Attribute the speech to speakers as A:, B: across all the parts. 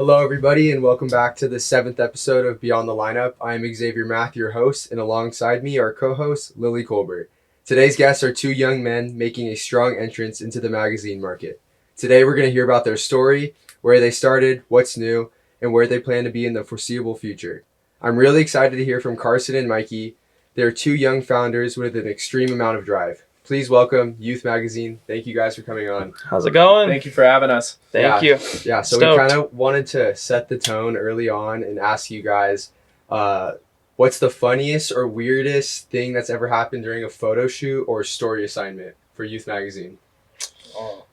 A: Hello, everybody, and welcome back to the 7th episode of Beyond the Lineup. I am Xavier Math, your host, and alongside me are co-host Lily Colbert. Today's guests are two young men making a strong entrance into the magazine market. Today, we're going to hear about their story, where they started, what's new, and where they plan to be in the foreseeable future. I'm really excited to hear from Carson and Mikey. They're two young founders with an extreme amount of drive. Please welcome YÜTH Magazine. Thank you guys for coming on.
B: How's it going?
C: Thank you for having us.
B: Thank you.
A: Yeah, so we kind of wanted to set the tone early on and ask you guys, what's the funniest or weirdest thing that's ever happened during a photo shoot or story assignment for YÜTH Magazine?
C: Oh.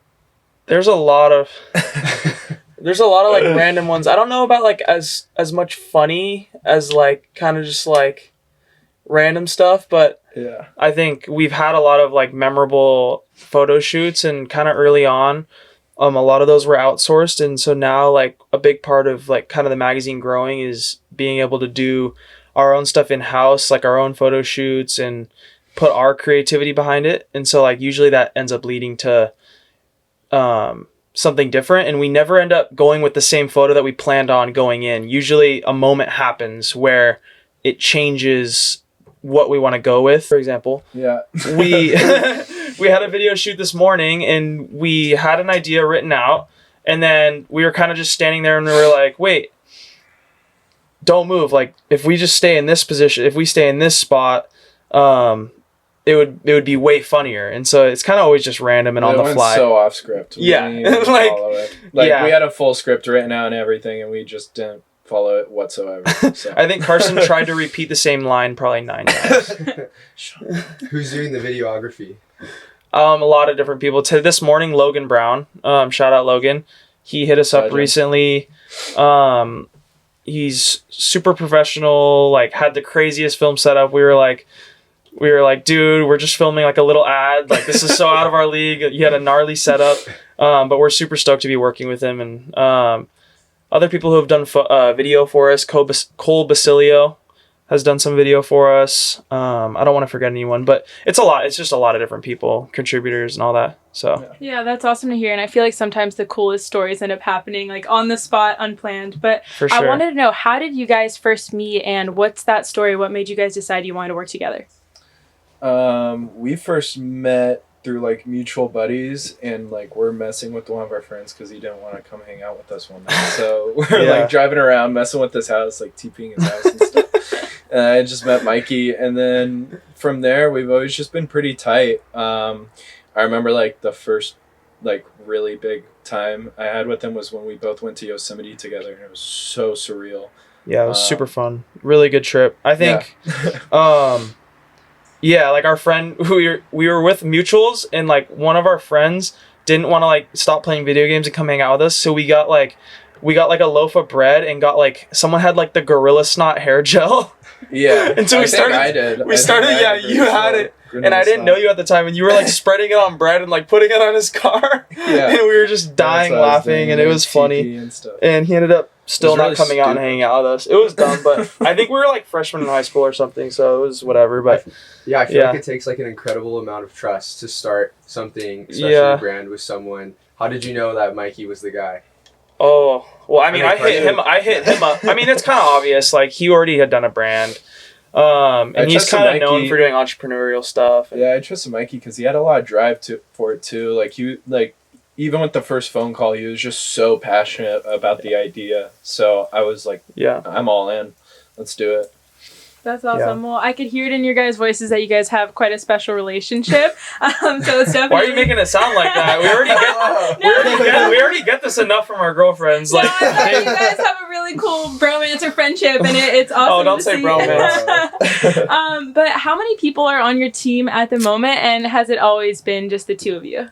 B: There's a lot of like random ones. I don't know about like as much funny as like kind of just like random stuff, but
C: yeah,
B: I think we've had a lot of like memorable photo shoots, and kind of early on, a lot of those were outsourced, and so now like a big part of like kind of the magazine growing is being able to do our own stuff in house, like our own photo shoots, and put our creativity behind it. And so like usually that ends up leading to something different, and we never end up going with the same photo that we planned on going in. Usually a moment happens where it changes what we want to go with. For example, we had a video shoot this morning, and we had an idea written out, and then we were kind of just standing there, and we were like, wait, don't move. Like, if we just stay in this position, if we stay in this spot, it would be way funnier. And so it's kind of always just random and on the fly.
C: So off script. We
B: yeah.
C: didn't even follow it. We had a full script written out and everything, and we just didn't follow it whatsoever. So.
B: I think Carson tried to repeat the same line probably 9 times.
A: Who's doing the videography?
B: A lot of different people. This morning, Logan Brown, shout out Logan. He hit us up recently. He's super professional, like had the craziest film setup. We were like, dude, we're just filming like a little ad. Like, this is so out of our league. He had a gnarly setup, but we're super stoked to be working with him. And other people who have done video for us, Cole Basilio has done some video for us. I don't want to forget anyone, but it's a lot. It's just a lot of different people, contributors and all that. So
D: yeah, that's awesome to hear. And I feel like sometimes the coolest stories end up happening like on the spot, unplanned. But
B: for sure.
D: I wanted to know, how did you guys first meet, and what's that story? What made you guys decide you wanted to work together?
C: We first met through like mutual buddies, and like we're messing with one of our friends because he didn't want to come hang out with us one night. So we're like driving around messing with his house, like TPing his house and stuff. And I just met Mikey, and then from there we've always just been pretty tight. I remember like the first like really big time I had with him was when we both went to Yosemite together, and it was so surreal.
B: Yeah, it was super fun. Really good trip. I think yeah, like our friend who we were with mutuals, and like one of our friends didn't want to like stop playing video games and come hang out with us, so we got like a loaf of bread, and got like someone had like the Gorilla Snot hair gel.
C: Yeah.
B: And so you had it. And I didn't know you at the time, and you were like spreading it on bread and like putting it on his car. Yeah. And we were just dying laughing, and it was funny. And he ended up still not coming out and hanging out with us. It was dumb, but I think we were like freshmen in high school or something, so it was whatever. But
A: I feel like it takes like an incredible amount of trust to start something, especially a brand, with someone. How did you know that Mikey was the guy?
B: Oh, well, I hit him up. I mean, it's kind of obvious. Like, he already had done a brand. And he's kind of known for doing entrepreneurial stuff.
C: Yeah, I trusted Mikey because he had a lot of drive for it too. Like, even with the first phone call, he was just so passionate about the idea. So I was like, I'm all in. Let's do it.
D: That's awesome. Yeah. Well, I could hear it in your guys' voices that you guys have quite a special relationship. So it's definitely.
B: Why are you making it sound like that? We already get this enough from our girlfriends. Like,
D: you guys have a really cool bromance or friendship, and it's awesome.
B: Oh, don't say bromance.
D: But how many people are on your team at the moment, and has it always been just the two of you?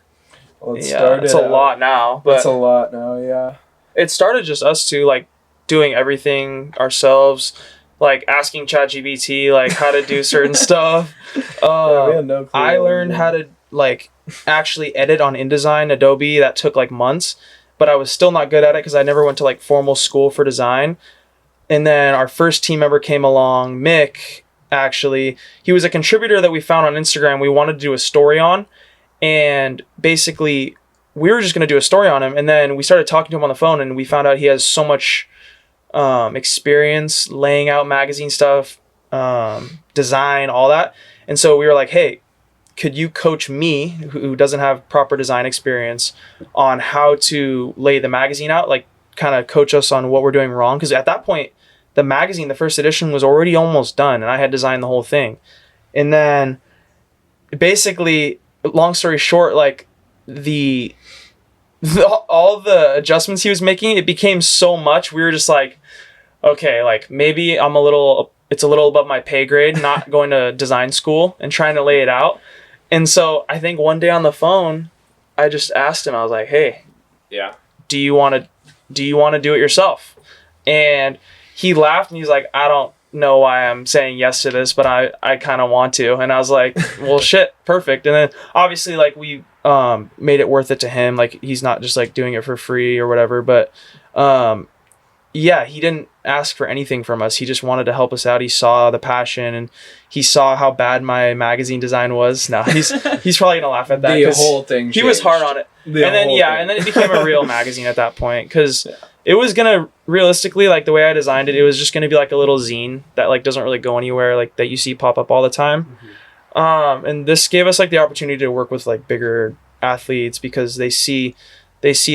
C: Well,
B: it's a lot now. But
C: it's a lot now. Yeah.
B: It started just us two, like doing everything ourselves. Like asking ChatGPT like how to do certain stuff.
C: We had no clue.
B: I learned how to like actually edit on InDesign, Adobe. That took like months, but I was still not good at it because I never went to like formal school for design. And then our first team member came along, Mick. Actually, he was a contributor that we found on Instagram. We wanted to do a story on, and basically we were just going to do a story on him. And then we started talking to him on the phone, and we found out he has so much experience laying out magazine stuff, design, all that. And so we were like, hey, could you coach me, who doesn't have proper design experience, on how to lay the magazine out? Like, kind of coach us on what we're doing wrong. Because at that point, the magazine, the first edition, was already almost done, and I had designed the whole thing. And then basically, long story short, like all the adjustments he was making, it became so much. We were just like, okay, like maybe it's a little above my pay grade, not going to design school and trying to lay it out. And so I think one day on the phone, I just asked him, I was like, hey,
C: yeah,
B: do you want to do it yourself? And he laughed and he's like, I don't know why I'm saying yes to this, but I kind of want to. And I was like, well, shit, perfect. And then obviously, like, we made it worth it to him. Like, he's not just like doing it for free or whatever, but yeah, he didn't ask for anything from us. He just wanted to help us out. He saw the passion, and he saw how bad my magazine design was. No, he's probably gonna laugh at that.
C: The whole thing changed.
B: He was hard on it. And then it became a real magazine at that point, because it was gonna, realistically, like the way I designed it, it was just gonna be like a little zine that like doesn't really go anywhere, like that you see pop up all the time. Mm-hmm. And this gave us like the opportunity to work with like bigger athletes, because they see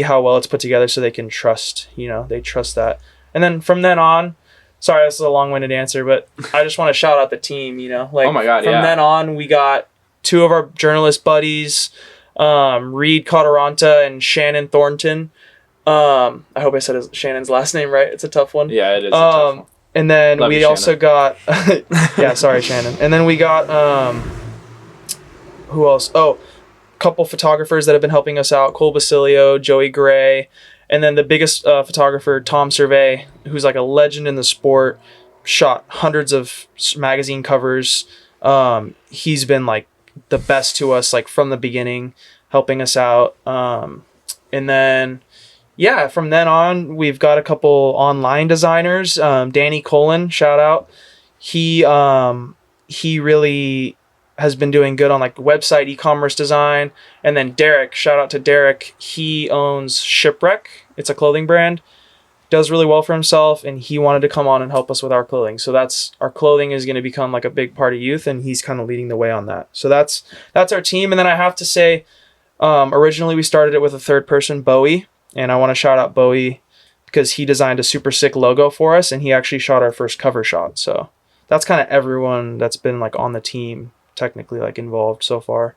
B: how well it's put together, so they can trust, they trust that. And then from then on, sorry, this is a long-winded answer, but I just want to shout out the team, like,
C: oh my God,
B: from then on, we got 2 of our journalist buddies, Reed Cotteranta and Shannon Thornton. I hope I said Shannon's last name right. It's a tough one.
C: Yeah, it is a tough one.
B: And then
C: Love
B: we
C: you,
B: also got, yeah, sorry, Shannon. And then we got, who else? Oh, couple photographers that have been helping us out, Cole Basilio, Joey Gray, and then the biggest photographer, Tom Survey, who's like a legend in the sport, shot hundreds of magazine covers. He's been like the best to us, like from the beginning, helping us out. And then, yeah, from then on, we've got a couple online designers. Danny Colin, shout out. He really has been doing good on like website e-commerce design. And then Derek, shout out to Derek. He owns Shipwreck. It's a clothing brand. Does really well for himself, and he wanted to come on and help us with our clothing. So our clothing is going to become like a big part of youth, and he's kind of leading the way on that. So that's our team. And then I have to say, originally we started it with a third person, Bowie, and I want to shout out Bowie because he designed a super sick logo for us, and he actually shot our first cover shot. So that's kind of everyone that's been like on the team, technically like involved so far.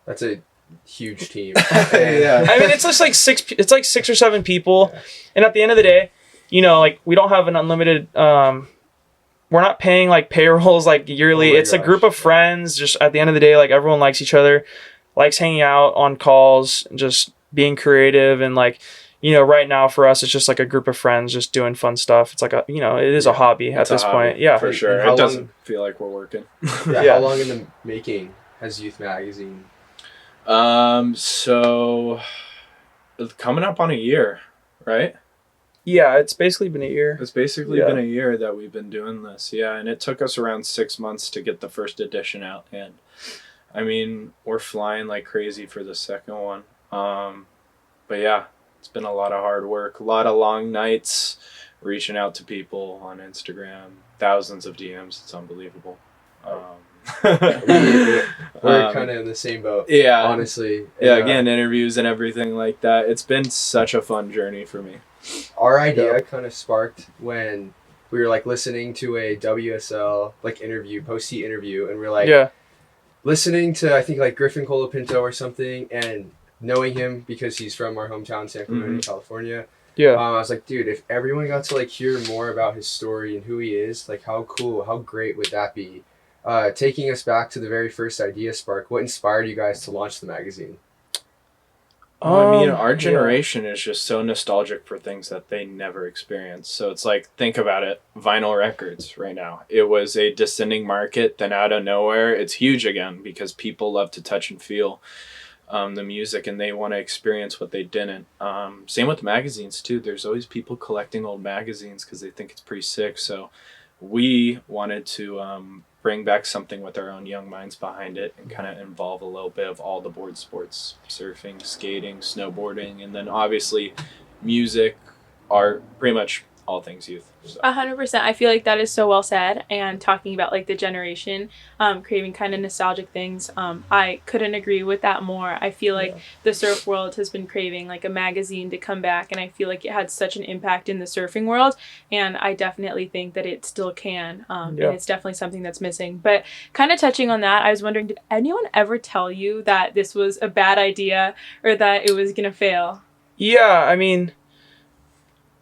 A: That's a huge team.
C: Yeah.
B: I mean, it's just like 6 or 7 people. Yeah. And at the end of the day, like we don't have an unlimited, we're not paying like payrolls like yearly. It's a group of friends. Just at the end of the day, like everyone likes each other, likes hanging out on calls, just being creative. And like, right now for us, it's just like a group of friends just doing fun stuff. It's like it is a hobby at this point. Yeah,
C: for sure. It doesn't feel like we're working.
A: Yeah. How long in the making has Youth Magazine?
C: So coming up on a year, right?
B: Yeah, it's basically been a year.
C: It's basically been a year that we've been doing this. Yeah, and it took us around 6 months to get the first edition out. And I mean, we're flying like crazy for the second one. But yeah, it's been a lot of hard work, a lot of long nights, reaching out to people on Instagram, thousands of DMs. It's unbelievable.
A: We're kind of in the same boat.
C: Yeah,
A: honestly.
C: Yeah, again, interviews and everything like that. It's been such a fun journey for me.
A: Our idea kind of sparked when we were like listening to a WSL like interview, post-heat interview, and we're like listening to, I think, like Griffin Colapinto or something, and knowing him because he's from our hometown, San Clemente, California. Yeah. I was like, dude, if everyone got to like hear more about his story and who he is, like how cool, how great would that be? Taking us back to the very first idea spark, what inspired you guys to launch the magazine?
C: I mean, our generation is just so nostalgic for things that they never experienced. So it's like, think about it, vinyl records right now. It was a descending market, then out of nowhere, it's huge again because people love to touch and feel the music, and they want to experience what they didn't. Same with magazines too. There's always people collecting old magazines because they think it's pretty sick. So we wanted to bring back something with our own young minds behind it and kind of involve a little bit of all the board sports, surfing, skating, snowboarding, and then obviously music, art, pretty much all things youth. So.
D: 100%. I feel like that is so well said. And talking about like the generation, craving kind of nostalgic things, I couldn't agree with that more. I feel like the surf world has been craving like a magazine to come back, and I feel like it had such an impact in the surfing world, and I definitely think that it still can. And it's definitely something that's missing. But kind of touching on that, I was wondering, did anyone ever tell you that this was a bad idea or that it was gonna fail?
B: Yeah, I mean,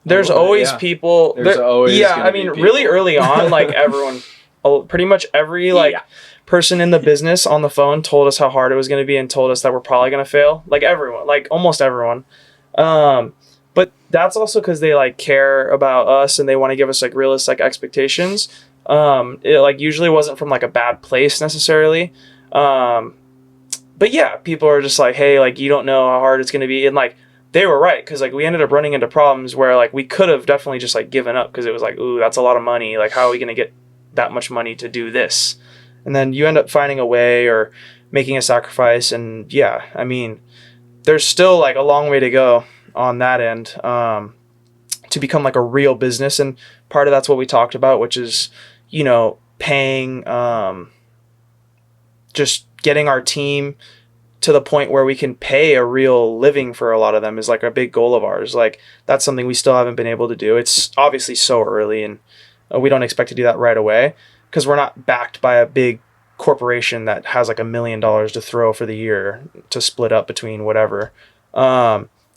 B: there's always people.
C: There's always
B: I mean, really early on, like everyone, pretty much every person in the business on the phone told us how hard it was going to be and told us that we're probably going to fail. Like everyone, like almost everyone. But that's also because they like care about us and they want to give us like realistic expectations. It like usually wasn't from like a bad place necessarily. But yeah, people are just like, hey, like you don't know how hard it's going to be, and like. They were right, because like we ended up running into problems where like we could have definitely just like given up, because it was like, ooh, that's a lot of money. Like, how are we going to get that much money to do this? And then you end up finding a way or making a sacrifice. And yeah, I mean, there's still like a long way to go on that end to become like a real business. And part of that's what we talked about, which is, you know, paying, just getting our team to the point where we can pay a real living for a lot of them is like a big goal of ours. Like that's something we still haven't been able to do. It's obviously so early, and we don't expect to do that right away because we're not backed by a big corporation that has like $1 million to throw for the year to split up between whatever.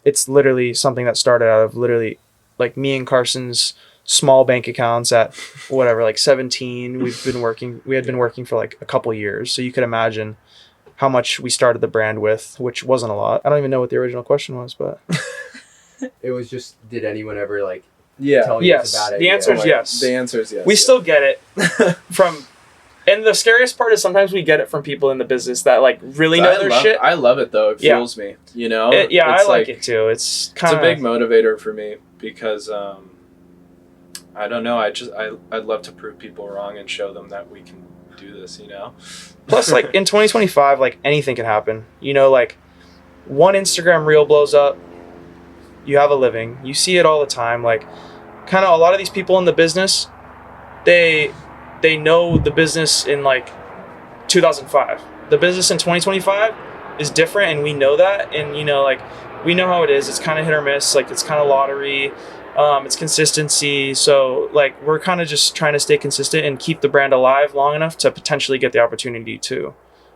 B: It's literally something that started out of literally like me and Carson's small bank accounts at whatever, like 17. We had been working for like a couple years. So you could imagine how much we started the brand with, which wasn't a lot. I don't even know what the original question was, but
A: it was just, did anyone ever like
C: Yeah.
A: tell you it's a bad idea?
B: The answer is yes.
C: The answer is yes.
B: We still get it from, and the scariest part is sometimes we get it from people in the business that like really know their shit.
C: I love it though. It fuels me. You know.
B: I like it too. It's kind of
C: a big motivator for me because I don't know. I'd love to prove people wrong and show them that we can do this. You know.
B: Plus, like in 2025, like anything can happen. You know, like one Instagram reel blows up. You have a living. You see it all the time. Like, kind of a lot of these people in the business, they know the business in like 2005. The business in 2025 is different, and we know that. And you know, like we know how it is. It's kind of hit or miss. Like it's kind of lottery. It's consistency. So like we're kind of just trying to stay consistent and keep the brand alive long enough to potentially get the opportunity to,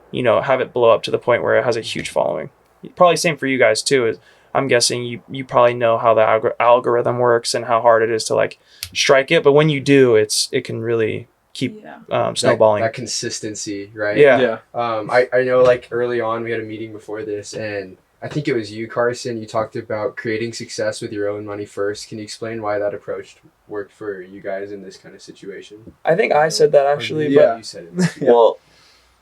B: you know, have it blow up to the point where it has a huge following. Probably same for you guys too. Is I'm guessing you probably know how the algorithm works and how hard it is to like strike it. But when you do, it can really keep snowballing.
A: That consistency, right?
B: Yeah.
A: I know like early on we had a meeting before this, and I think it was you, Carson. You talked about creating success with your own money first. Can you explain why that approach worked for you guys in this kind of situation?
B: I think I said that actually, but
A: you said it.
B: Well,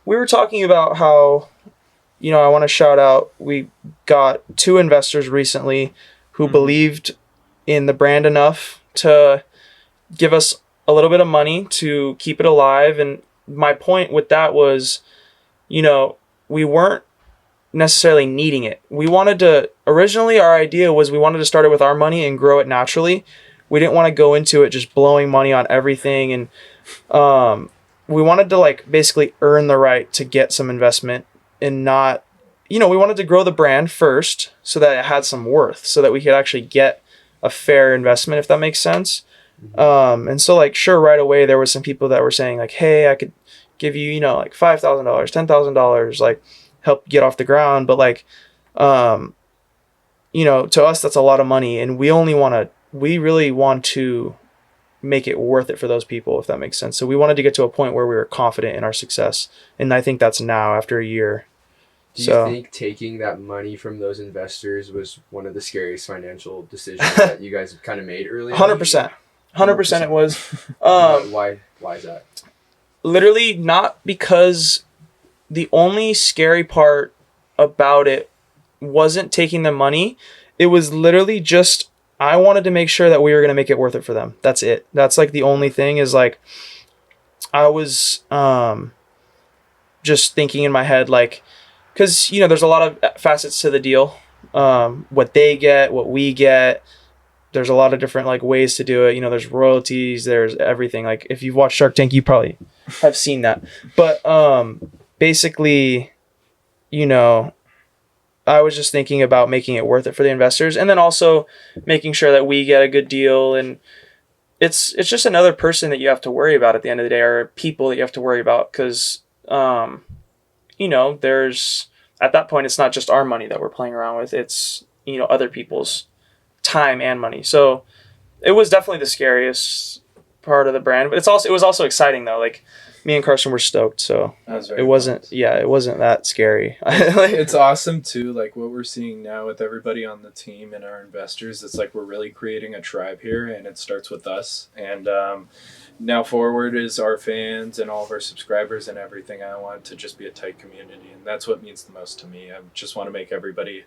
B: we were talking about how, you know, I want to shout out, we got 2 investors recently who believed in the brand enough to give us a little bit of money to keep it alive. And my point with that was, you know, we weren't necessarily needing it. Originally our idea was we wanted to start it with our money and grow it naturally. We didn't want to go into it just blowing money on everything. And we wanted to like basically earn the right to get some investment and not, you know, we wanted to grow the brand first so that it had some worth, so that we could actually get a fair investment, if that makes sense. And so like, sure, right away, there was some people that were saying like, hey, I could give you, you know, like $5,000, $10,000, like help get off the ground. But like, you know, to us, that's a lot of money. And we really want to make it worth it for those people, if that makes sense. So we wanted to get to a point where we were confident in our success. And I think that's now after a year.
A: Do you think taking that money from those investors was one of the scariest financial decisions that you guys kind of made early?
B: 100%. 100% it was.
A: Why is that?
B: Literally not, because the only scary part about it wasn't taking the money. It was literally just, I wanted to make sure that we were going to make it worth it for them. That's it. That's like the only thing is like, I was just thinking in my head, like, because, you know, there's a lot of facets to the deal. What they get, what we get. There's a lot of different like ways to do it. You know, there's royalties, there's everything. Like if you've watched Shark Tank, you probably have seen that. But basically, you know, I was just thinking about making it worth it for the investors, and then also making sure that we get a good deal. And it's just another person that you have to worry about at the end of the day, or people that you have to worry about, because you know, there's at that point it's not just our money that we're playing around with, it's, you know, other people's time and money. So it was definitely the scariest part of the brand, but it was also exciting though. Like me and Carson were stoked, so it wasn't that scary.
C: It's awesome too, like what we're seeing now with everybody on the team and our investors. It's like we're really creating a tribe here, and it starts with us. And now forward is our fans and all of our subscribers and everything. I want it to just be a tight community, and that's what means the most to me. I just want to make everybody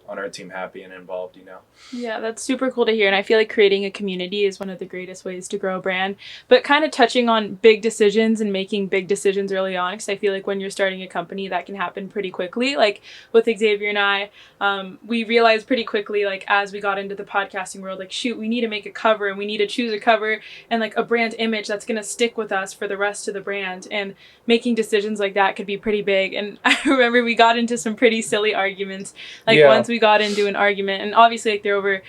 C: on our team happy and involved, you know?
D: Yeah, that's super cool to hear. And I feel like creating a community is one of the greatest ways to grow a brand. But kind of touching on big decisions and making big decisions early on, because I feel like when you're starting a company, that can happen pretty quickly. Like with Xavier and I, we realized pretty quickly, like as we got into the podcasting world, like, shoot, we need to make a cover, and we need to choose a cover and like a brand image that's going to stick with us for the rest of the brand. And making decisions like that could be pretty big. And I remember we got into some pretty silly arguments. Like once we got into an argument, and obviously like they're over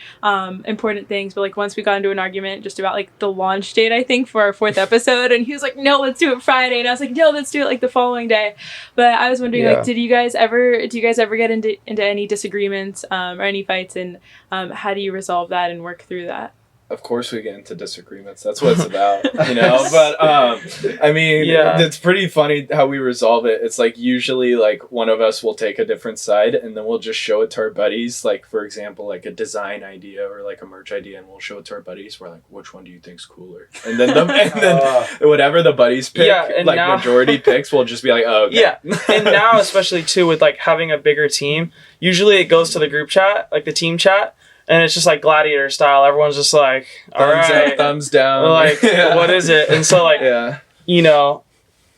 D: important things, but like once we got into an argument just about like the launch date, I think, for our 4th episode, and he was like, no, let's do it Friday, and I was like, no, let's do it like the following day. But I was wondering, like, do you guys ever get into any disagreements or any fights, and how do you resolve that and work through that?
C: Of course we get into disagreements. That's what it's about, you know? But, I mean, it's pretty funny how we resolve it. It's like usually like one of us will take a different side, and then we'll just show it to our buddies. Like, for example, like a design idea or like a merch idea, and we'll show it to our buddies. We're like, which one do you think's cooler? And then whatever the buddies pick, like now, majority picks, we'll just be like, oh, okay.
B: Yeah. And now, especially too, with like having a bigger team, usually it goes to the group chat, like the team chat. And it's just like gladiator style. Everyone's just like, all
C: thumbs
B: right,
C: up, thumbs down.
B: Like, what is it? And so like, you know,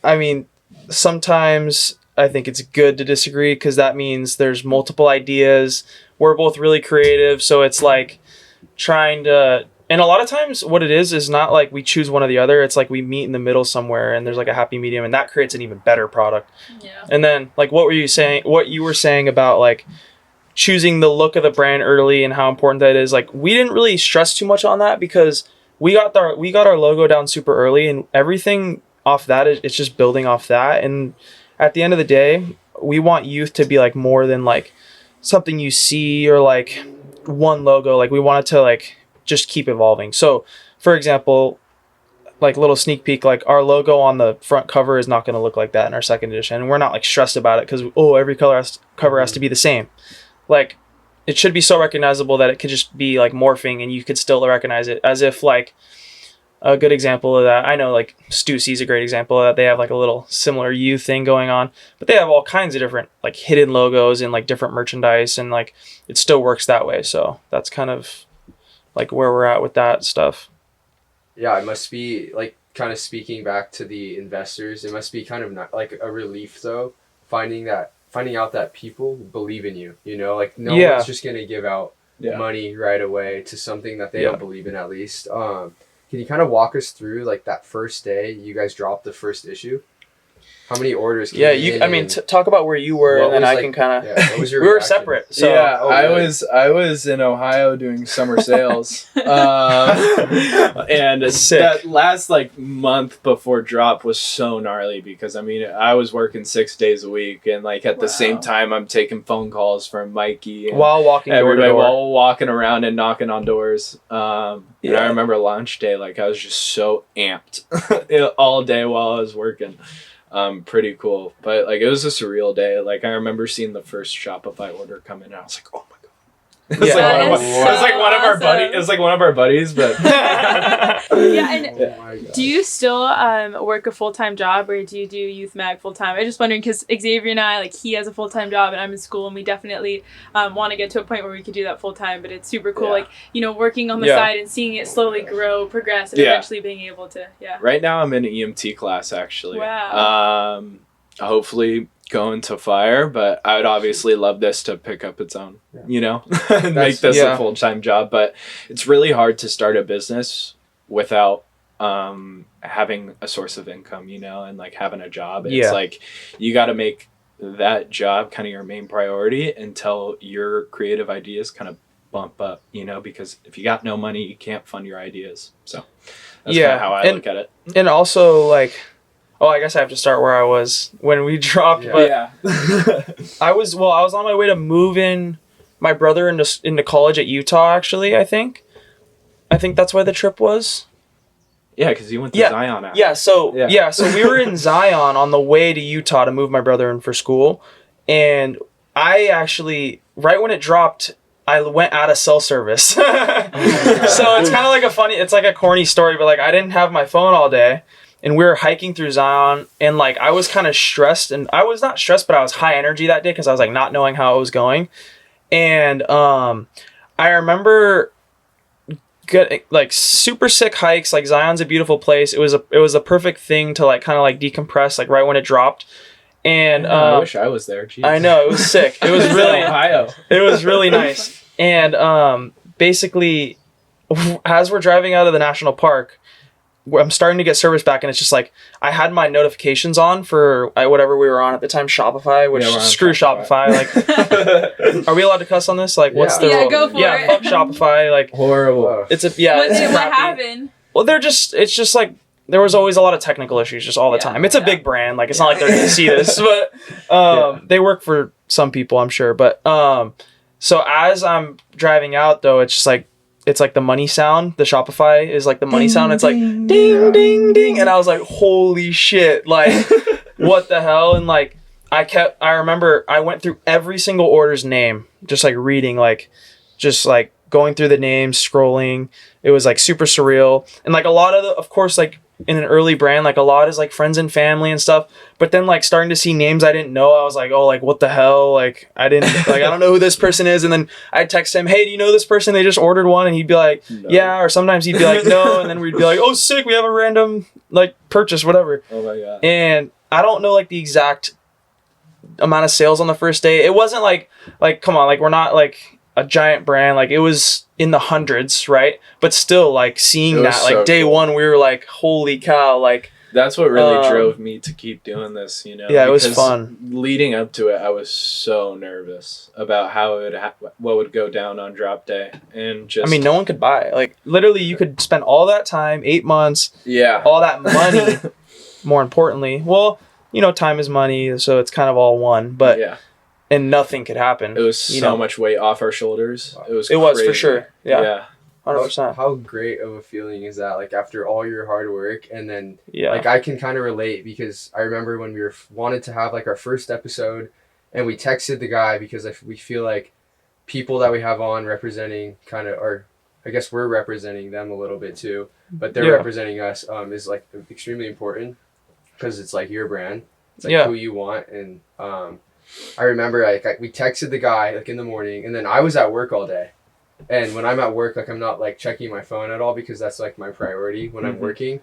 B: I mean, sometimes I think it's good to disagree, because that means there's multiple ideas. We're both really creative. So it's like trying to, and a lot of times what it is not like we choose one or the other. It's like we meet in the middle somewhere, and there's like a happy medium, and that creates an even better product. Yeah. And then like, what you were saying about like, choosing the look of the brand early and how important that is. Like we didn't really stress too much on that, because we got our logo down super early, and everything off that it's just building off that. And at the end of the day, we want Youth to be like more than like something you see or like one logo. Like we want it to like just keep evolving. So for example, like little sneak peek, like our logo on the front cover is not going to look like that in our 2nd edition, and we're not like stressed about it, because every cover has to be the same. Like it should be so recognizable that it could just be like morphing, and you could still recognize it. As if like a good example of that, I know like Stussy is a great example of that. They have like a little similar Youth thing going on, but they have all kinds of different like hidden logos and like different merchandise, and like it still works that way. So that's kind of like where we're at with that stuff.
A: Yeah, it must be like, kind of speaking back to the investors, it must be kind of not like a relief though, finding out that people believe in you, you know, like no one's just going to give out money right away to something that they don't believe in, at least. Can you kind of walk us through like that first day you guys dropped the first issue? How many orders came in?
B: I mean, talk about where you were, and then I can kind of... what was your reaction? Were separate. So.
C: Yeah, I was in Ohio doing summer sales. And that last like month before drop was so gnarly, because I mean, I was working 6 days a week, and like at the same time I'm taking phone calls from Mikey and
B: while walking
C: while walking around and knocking on doors. And I remember launch day, like I was just so amped all day while I was working. Pretty cool, but like it was a surreal day. Like I remember seeing the first Shopify order come in, and I was like, oh my god, It was like one of our buddies. It was like one of our buddies, but
D: yeah. And
A: Oh my God.
D: do you still work a full-time job, or do you do Youth Mag full-time? I'm just wondering because Xavier and I, like, he has a full-time job and I'm in school, and we definitely want to get to a point where we could do that full-time. But it's super cool, like, you know, working on the side and seeing it slowly grow, progress, and eventually being able to. Yeah.
C: Right now I'm in an EMT class actually.
D: Wow.
C: Hopefully going to fire, but I would obviously love this to pick up its own, you know, and make this a full-time job. But it's really hard to start a business without having a source of income, you know, and like having a job. It's like you got to make that job kind of your main priority until your creative ideas kind of bump up, you know, because if you got no money, you can't fund your ideas. So that's kind of how I look at it.
B: And also, like, I guess I have to start where I was when we dropped.
C: Yeah.
B: But I was on my way to move in my brother into college at Utah. Actually, I think that's why the trip was.
C: Yeah, because you went to Zion after.
B: So we were in Zion on the way to Utah to move my brother in for school, and I actually, right when it dropped, I went out of cell service. So it's kind of like it's like a corny story, but like I didn't have my phone all day. And we were hiking through Zion, and like I was kind of stressed, and I was not stressed, but I was high energy that day because I was like not knowing how it was going. And I remember getting like super sick hikes. Like Zion's a beautiful place. It was a perfect thing to like kind of like decompress, like right when it dropped. And
C: I wish I was there. Jeez.
B: I know, it was sick. It was really
C: Ohio.
B: It was really nice. And basically, as we're driving out of the national park, I'm starting to get service back, and it's just like I had my notifications on for whatever we were on at the time, Shopify, which screw Shopify. Like, are we allowed to cuss on this? Like, what's the rule?
D: Go for it.
B: Yeah, fuck Shopify. Like,
C: horrible.
B: It's
D: what happened?
B: Well, it's just like there was always a lot of technical issues just all the time. It's a big brand. Like, it's not like they're gonna see this, but they work for some people, I'm sure. But so as I'm driving out though, it's just like. It's like the money sound. The Shopify is like the money sound. It's like ding, ding, ding. And I was like, holy shit. Like, what the hell? And like, I remember I went through every single order's name, just like reading, like, just like going through the names, scrolling. It was like super surreal. And like a lot of course, like in an early brand, like a lot is like friends and family and stuff. But then like starting to see names I didn't know, I was like, oh, like what the hell? Like I don't know who this person is. And then I'd text him, hey, do you know this person? They just ordered one. And he'd be like, yeah. Or sometimes he'd be like, no. And then we'd be like, oh, sick. We have a random like purchase, whatever.
C: Oh my God.
B: And I don't know like the exact amount of sales on the first day. It wasn't like come on, like we're not like a giant brand. Like it was in the hundreds, right? But still, like seeing that, like so day one, we were like, holy cow, like
C: that's what really drove me to keep doing this, you know.
B: Yeah, it was fun.
C: Leading up to it, I was so nervous about how it what would go down on drop day, and just.
B: I mean, no one could buy it. Like literally, you could spend all that time, 8 months, all that money. More importantly, well, you know, time is money, so it's kind of all one. But and nothing could happen.
C: It was so much weight off our shoulders. Wow.
B: It was for sure. Yeah.
A: 100%. How great of a feeling is that? Like after all your hard work, and then like I can kind of relate because I remember when we wanted to have like our first episode, and we texted the guy because we feel like people that we have on representing kind of, or I guess we're representing them a little bit too, but they're representing us is like extremely important because it's like your brand, it's like who you want, and I remember like we texted the guy like in the morning, and then I was at work all day. And when I'm at work, like I'm not like checking my phone at all because that's like my priority when I'm working.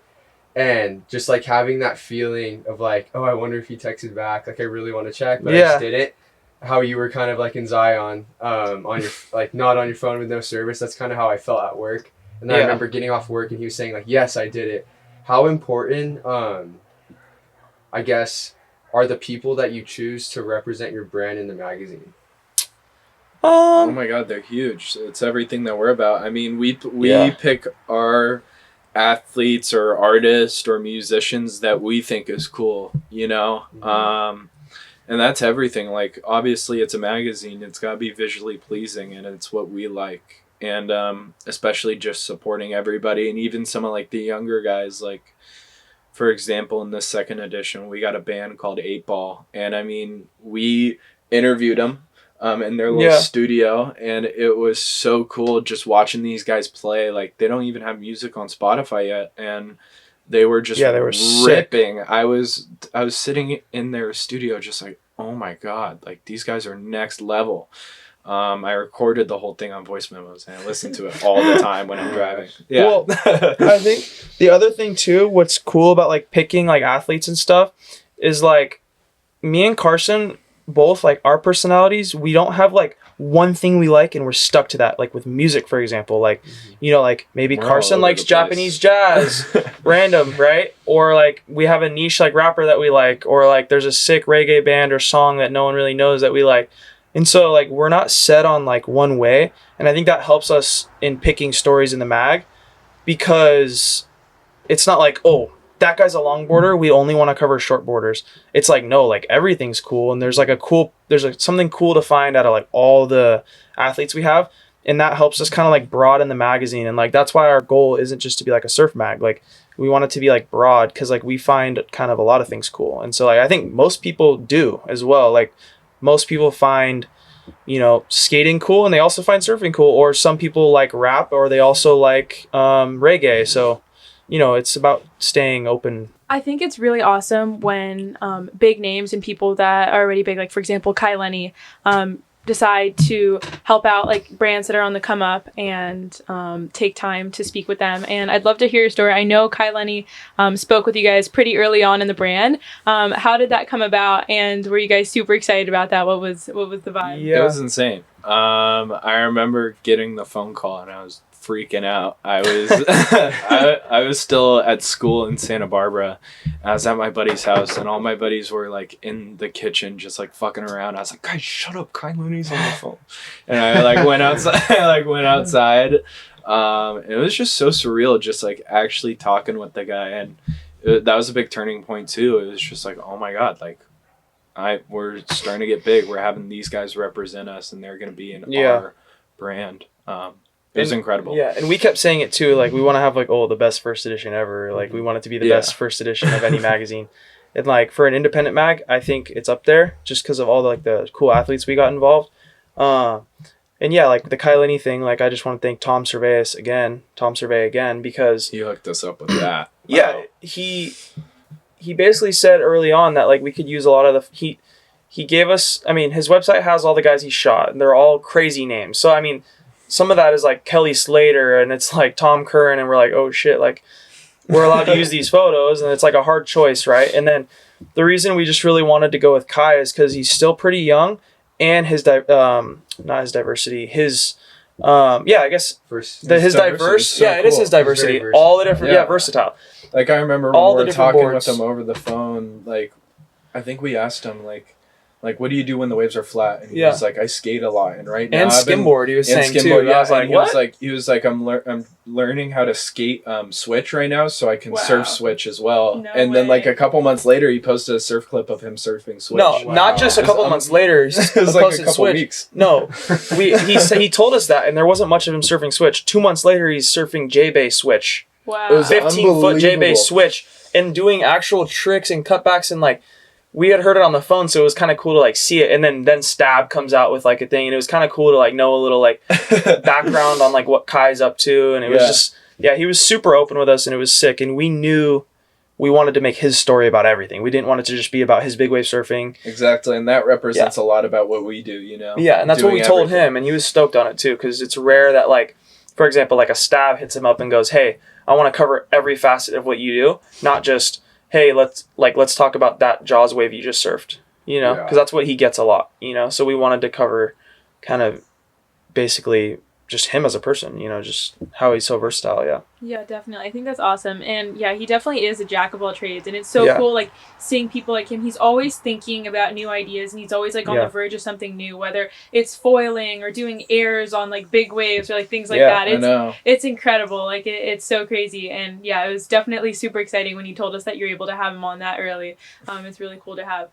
A: And just like having that feeling of like, oh, I wonder if he texted back. Like I really want to check, but I just didn't. How you were kind of like in Zion, on your like not on your phone with no service. That's kind of how I felt at work. And then I remember getting off work and he was saying like, yes, I did it. How important, I guess, are the people that you choose to represent your brand in the magazine?
C: Oh my God, they're huge. It's everything that we're about. I mean, we pick our athletes or artists or musicians that we think is cool, you know? And that's everything. Like, obviously, it's a magazine. It's got to be visually pleasing, and it's what we like. And especially just supporting everybody, and even some of, like, the younger guys. Like, for example, in this second edition, we got a band called 8 Ball. And, I mean, we interviewed them. in their little studio, and it was so cool just watching these guys play. Like, they don't even have music on Spotify yet, and they were just
B: they were
C: ripping.
B: sick.
C: I was sitting in their studio just like, oh my god, like these guys are next level. I recorded the whole thing on voice memos and I listen to it all the time when I'm driving. Yeah.
B: Well, I think the other thing too, what's cool about like picking like athletes and stuff is like me and Carson both, like our personalities, we don't have like one thing we like and we're stuck to that. Like with music, for example, like, you know, like maybe
C: We're
B: Carson
C: all over
B: likes
C: the place.
B: Japanese jazz, random, right? Or like we have a niche like rapper that we like, or like there's a sick reggae band or song that no one really knows that we like. And so like we're not set on like one way. And I think that helps us in picking stories in the mag, because it's not like, oh, that guy's a longboarder, we only want to cover short boarders. It's like, no, like everything's cool, and there's like something cool to find out of like all the athletes we have, and that helps us kind of like broaden the magazine. And like that's why our goal isn't just to be like a surf mag. Like we want it to be like broad, because like we find kind of a lot of things cool. And so like I think most people do as well. Like most people find, you know, skating cool, and they also find surfing cool, or some people like rap, or they also like reggae. So, you know, it's about staying open.
D: I think it's really awesome when big names and people that are already big, like for example, Kai Lenny, decide to help out like brands that are on the come up and take time to speak with them. And I'd love to hear your story. I know Kai Lenny spoke with you guys pretty early on in the brand. How did that come about? And were you guys super excited about that? What was the vibe?
C: It was insane. I remember getting the phone call and I was freaking out. I was I was still at school in Santa Barbara. I was at my buddy's house and all my buddies were like in the kitchen just like fucking around. I was like, guys, shut up, Kai Looney's on the phone. And I like went outside. It was just so surreal, just like actually talking with the guy, and that was a big turning point too. It was just like, oh my god, like we're starting to get big. We're having these guys represent us, and they're gonna be in our brand. It was incredible.
B: Yeah, and we kept saying it too. Like we want to have like, oh, the best first edition ever. Like we want it to be the best first edition of any magazine. And like for an independent mag, I think it's up there just because of all the cool athletes we got involved. And yeah, like the Kai Lenny thing, like I just want to thank Tom Survey again, because
C: he hooked us up with that.
B: Yeah, wow. He basically said early on that like we could use a lot of he gave us, I mean, his website has all the guys he shot, and they're all crazy names. So I mean, some of that is like Kelly Slater, and it's like Tom Curran, and we're like, oh shit, like we're allowed to use these photos, and it's like a hard choice, right? And then the reason we just really wanted to go with Kai is because he's still pretty young, and his his diverse, all the different, versatile.
C: Like I remember when we were talking with him over the phone, like I think we asked him like what do you do when the waves are flat? And he was like, I skate a lot, and right now
B: and skimboard. He was saying too.
C: Yeah,
B: I was like, what?
C: He was like, I'm learning how to skate switch right now, so I can surf switch as well.
D: No
C: and
D: way.
C: then like a couple months later, he posted a surf clip of him surfing switch.
B: No, not just a couple months later. He
C: it was like a couple
B: switch.
C: Weeks.
B: No, he told us that, and there wasn't much of him surfing switch. 2 months later, he's surfing J-Bay switch.
D: Wow.
C: It was
B: 15-foot J-Bay switch, and doing actual tricks and cutbacks, and like we had heard it on the phone, so it was kind of cool to like see it. And then Stab comes out with like a thing, and it was kind of cool to like know a little like background on like what Kai's up to. And it was just, he was super open with us, and it was sick. And we knew we wanted to make his story about everything. We didn't want it to just be about his big wave surfing.
C: Exactly, and that represents a lot about what we do, you know?
B: Yeah, and that's what we told him, and he was stoked on it too, because it's rare that like, for example, like a Stab hits him up and goes, hey, I want to cover every facet of what you do, not just, hey, let's talk about that Jaws wave you just surfed, you know, because that's what he gets a lot, you know. So we wanted to cover kind of basically just him as a person, you know, just how he's so versatile.
D: Yeah, definitely. I think that's awesome. And yeah, he definitely is a jack of all trades, and it's so cool like seeing people like him. He's always thinking about new ideas, and he's always like on the verge of something new, whether it's foiling or doing airs on like big waves or like things like that. It's incredible. Like it's so crazy. And yeah, it was definitely super exciting when he told us that you're able to have him on that early. It's really cool to have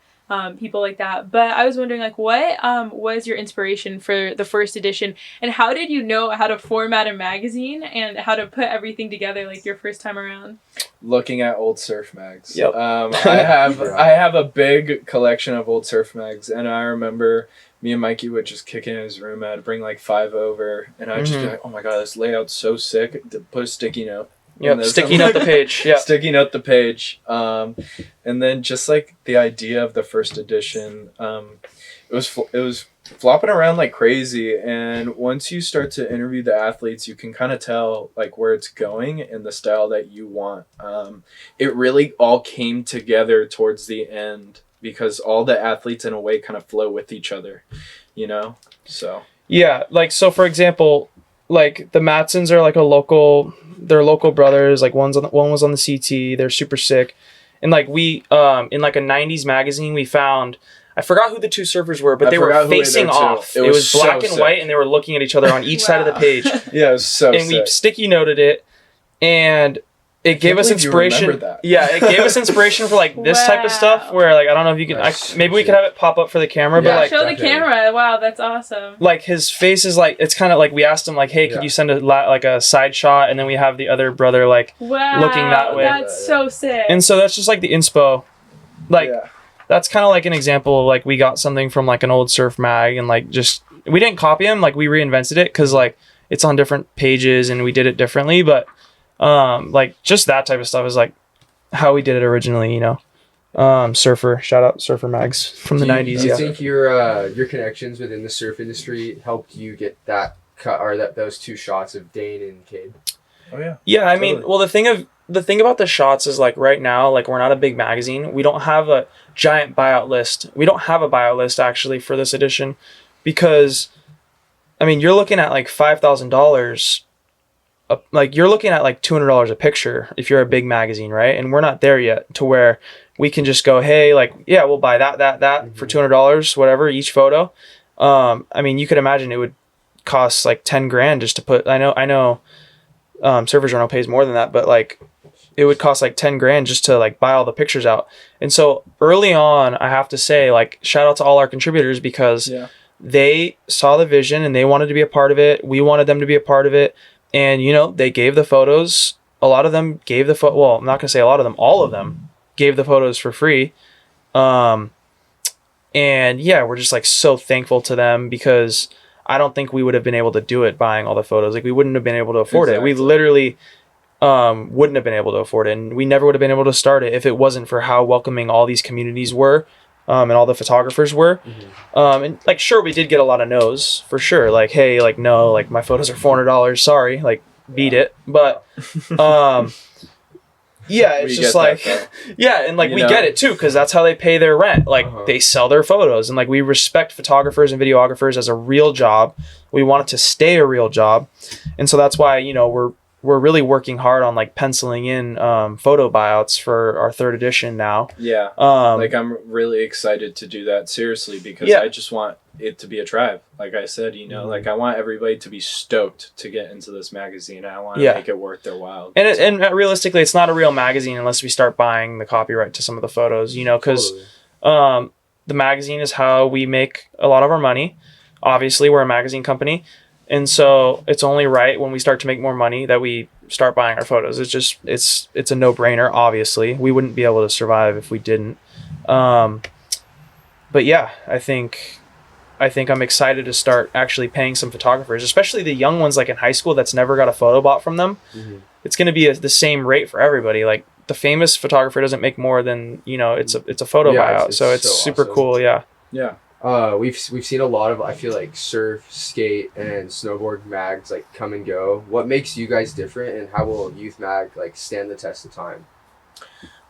D: people like that. But I was wondering, like, what was your inspiration for the first edition, and how did you know how to format a magazine and how to put everything together like your first time around?
C: Looking at old surf mags.
B: Yep.
C: I have a big collection of old surf mags, and I remember me and Mikey would just kick it in his room. I'd bring like 5 over, and I'd just be like, "Oh my god, this layout's so sick!" Put a sticky note.
B: Yep, sticky note the page. Yeah,
C: sticky note the page. And then just like the idea of the first edition, it was flopping around like crazy. And once you start to interview the athletes, you can kind of tell like where it's going and the style that you want. It really all came together towards the end because all the athletes in a way kind of flow with each other, you know? So
B: yeah, like so for example, like the Matsons are like they're local brothers. Like one was on the CT. They're super sick. And like we in like a 90s magazine we found, I forgot who the 2 surfers were, but they were facing off. It was black and white, and they were looking at each other on each side of the page.
C: Yeah, it was so
B: and we sticky noted it, and it gave us inspiration. Yeah, it gave us inspiration for like this type of stuff. Where like I don't know if you can, maybe we could have it pop up for the camera, but like
D: show the camera. Wow, that's awesome.
B: Like his face is like it's kind of like we asked him like, hey, could you send a side shot, and then we have the other brother like looking that way.
D: That's so sick.
B: And so that's just like the inspo, like. Yeah. That's kind of like an example of like we got something from like an old surf mag and like just we didn't copy him, like we reinvented it because like it's on different pages and we did it differently, but like just that type of stuff is like how we did it originally, you know. Surfer, shout out Surfer Mags from the 90s.
A: Do you think your connections within the surf industry helped you get that cut or those 2 shots of Dane and Cade?
C: Oh yeah.
B: Yeah, I mean, well the thing about the shots is like right now, like we're not a big magazine. We don't have a giant buyout list. We don't have a buyout list actually for this edition because, I mean, you're looking at like $5,000. Like you're looking at like $200 a picture if you're a big magazine, right? And we're not there yet to where we can just go, hey, like, yeah, we'll buy that for $200, whatever, each photo. I mean, you could imagine it would cost like 10 grand just to put, I know Surfer Journal pays more than that, but like it would cost like 10 grand just to like buy all the pictures out. And so early on, I have to say like shout out to all our contributors because they saw the vision and they wanted to be a part of it. We wanted them to be a part of it. And, you know, they gave the photos. A lot of them gave the well, I'm not going to say a lot of them, all of them gave the photos for free. And yeah, we're just like so thankful to them because I don't think we would have been able to do it buying all the photos. Like we wouldn't have been able to afford it. We literally wouldn't have been able to afford it. And we never would have been able to start it if it wasn't for how welcoming all these communities were and all the photographers were. And like, sure, we did get a lot of no's for sure. Like, hey, like, no, like my photos are $400. Sorry. Like beat it. But yeah, it's just like, yeah. And like, we get it too, because that's how they pay their rent. Like they sell their photos and like, we respect photographers and videographers as a real job. We want it to stay a real job. And so that's why, you know, we're really working hard on like penciling in photo buyouts for our 3rd edition now. Yeah.
C: Like I'm really excited to do that seriously because I just want it to be a tribe. Like I said, you know, like I want everybody to be stoked to get into this magazine. I want to make it worth their while.
B: And realistically, it's not a real magazine unless we start buying the copyright to some of the photos, you know, because the magazine is how we make a lot of our money. Obviously, we're a magazine company. And so it's only right when we start to make more money that we start buying our photos. It's just, it's a no-brainer, obviously. We wouldn't be able to survive if we didn't. But yeah, I think I'm excited to start actually paying some photographers, especially the young ones like in high school that's never got a photo bought from them. It's going to be the same rate for everybody. Like the famous photographer doesn't make more than, you know, it's a photo buyout. So it's super awesome. Cool. Yeah.
C: Yeah.
A: We've seen a lot of, I feel like, surf, skate, and snowboard mags like come and go. What makes you guys different, and how will YÜTH Mag like stand the test of time?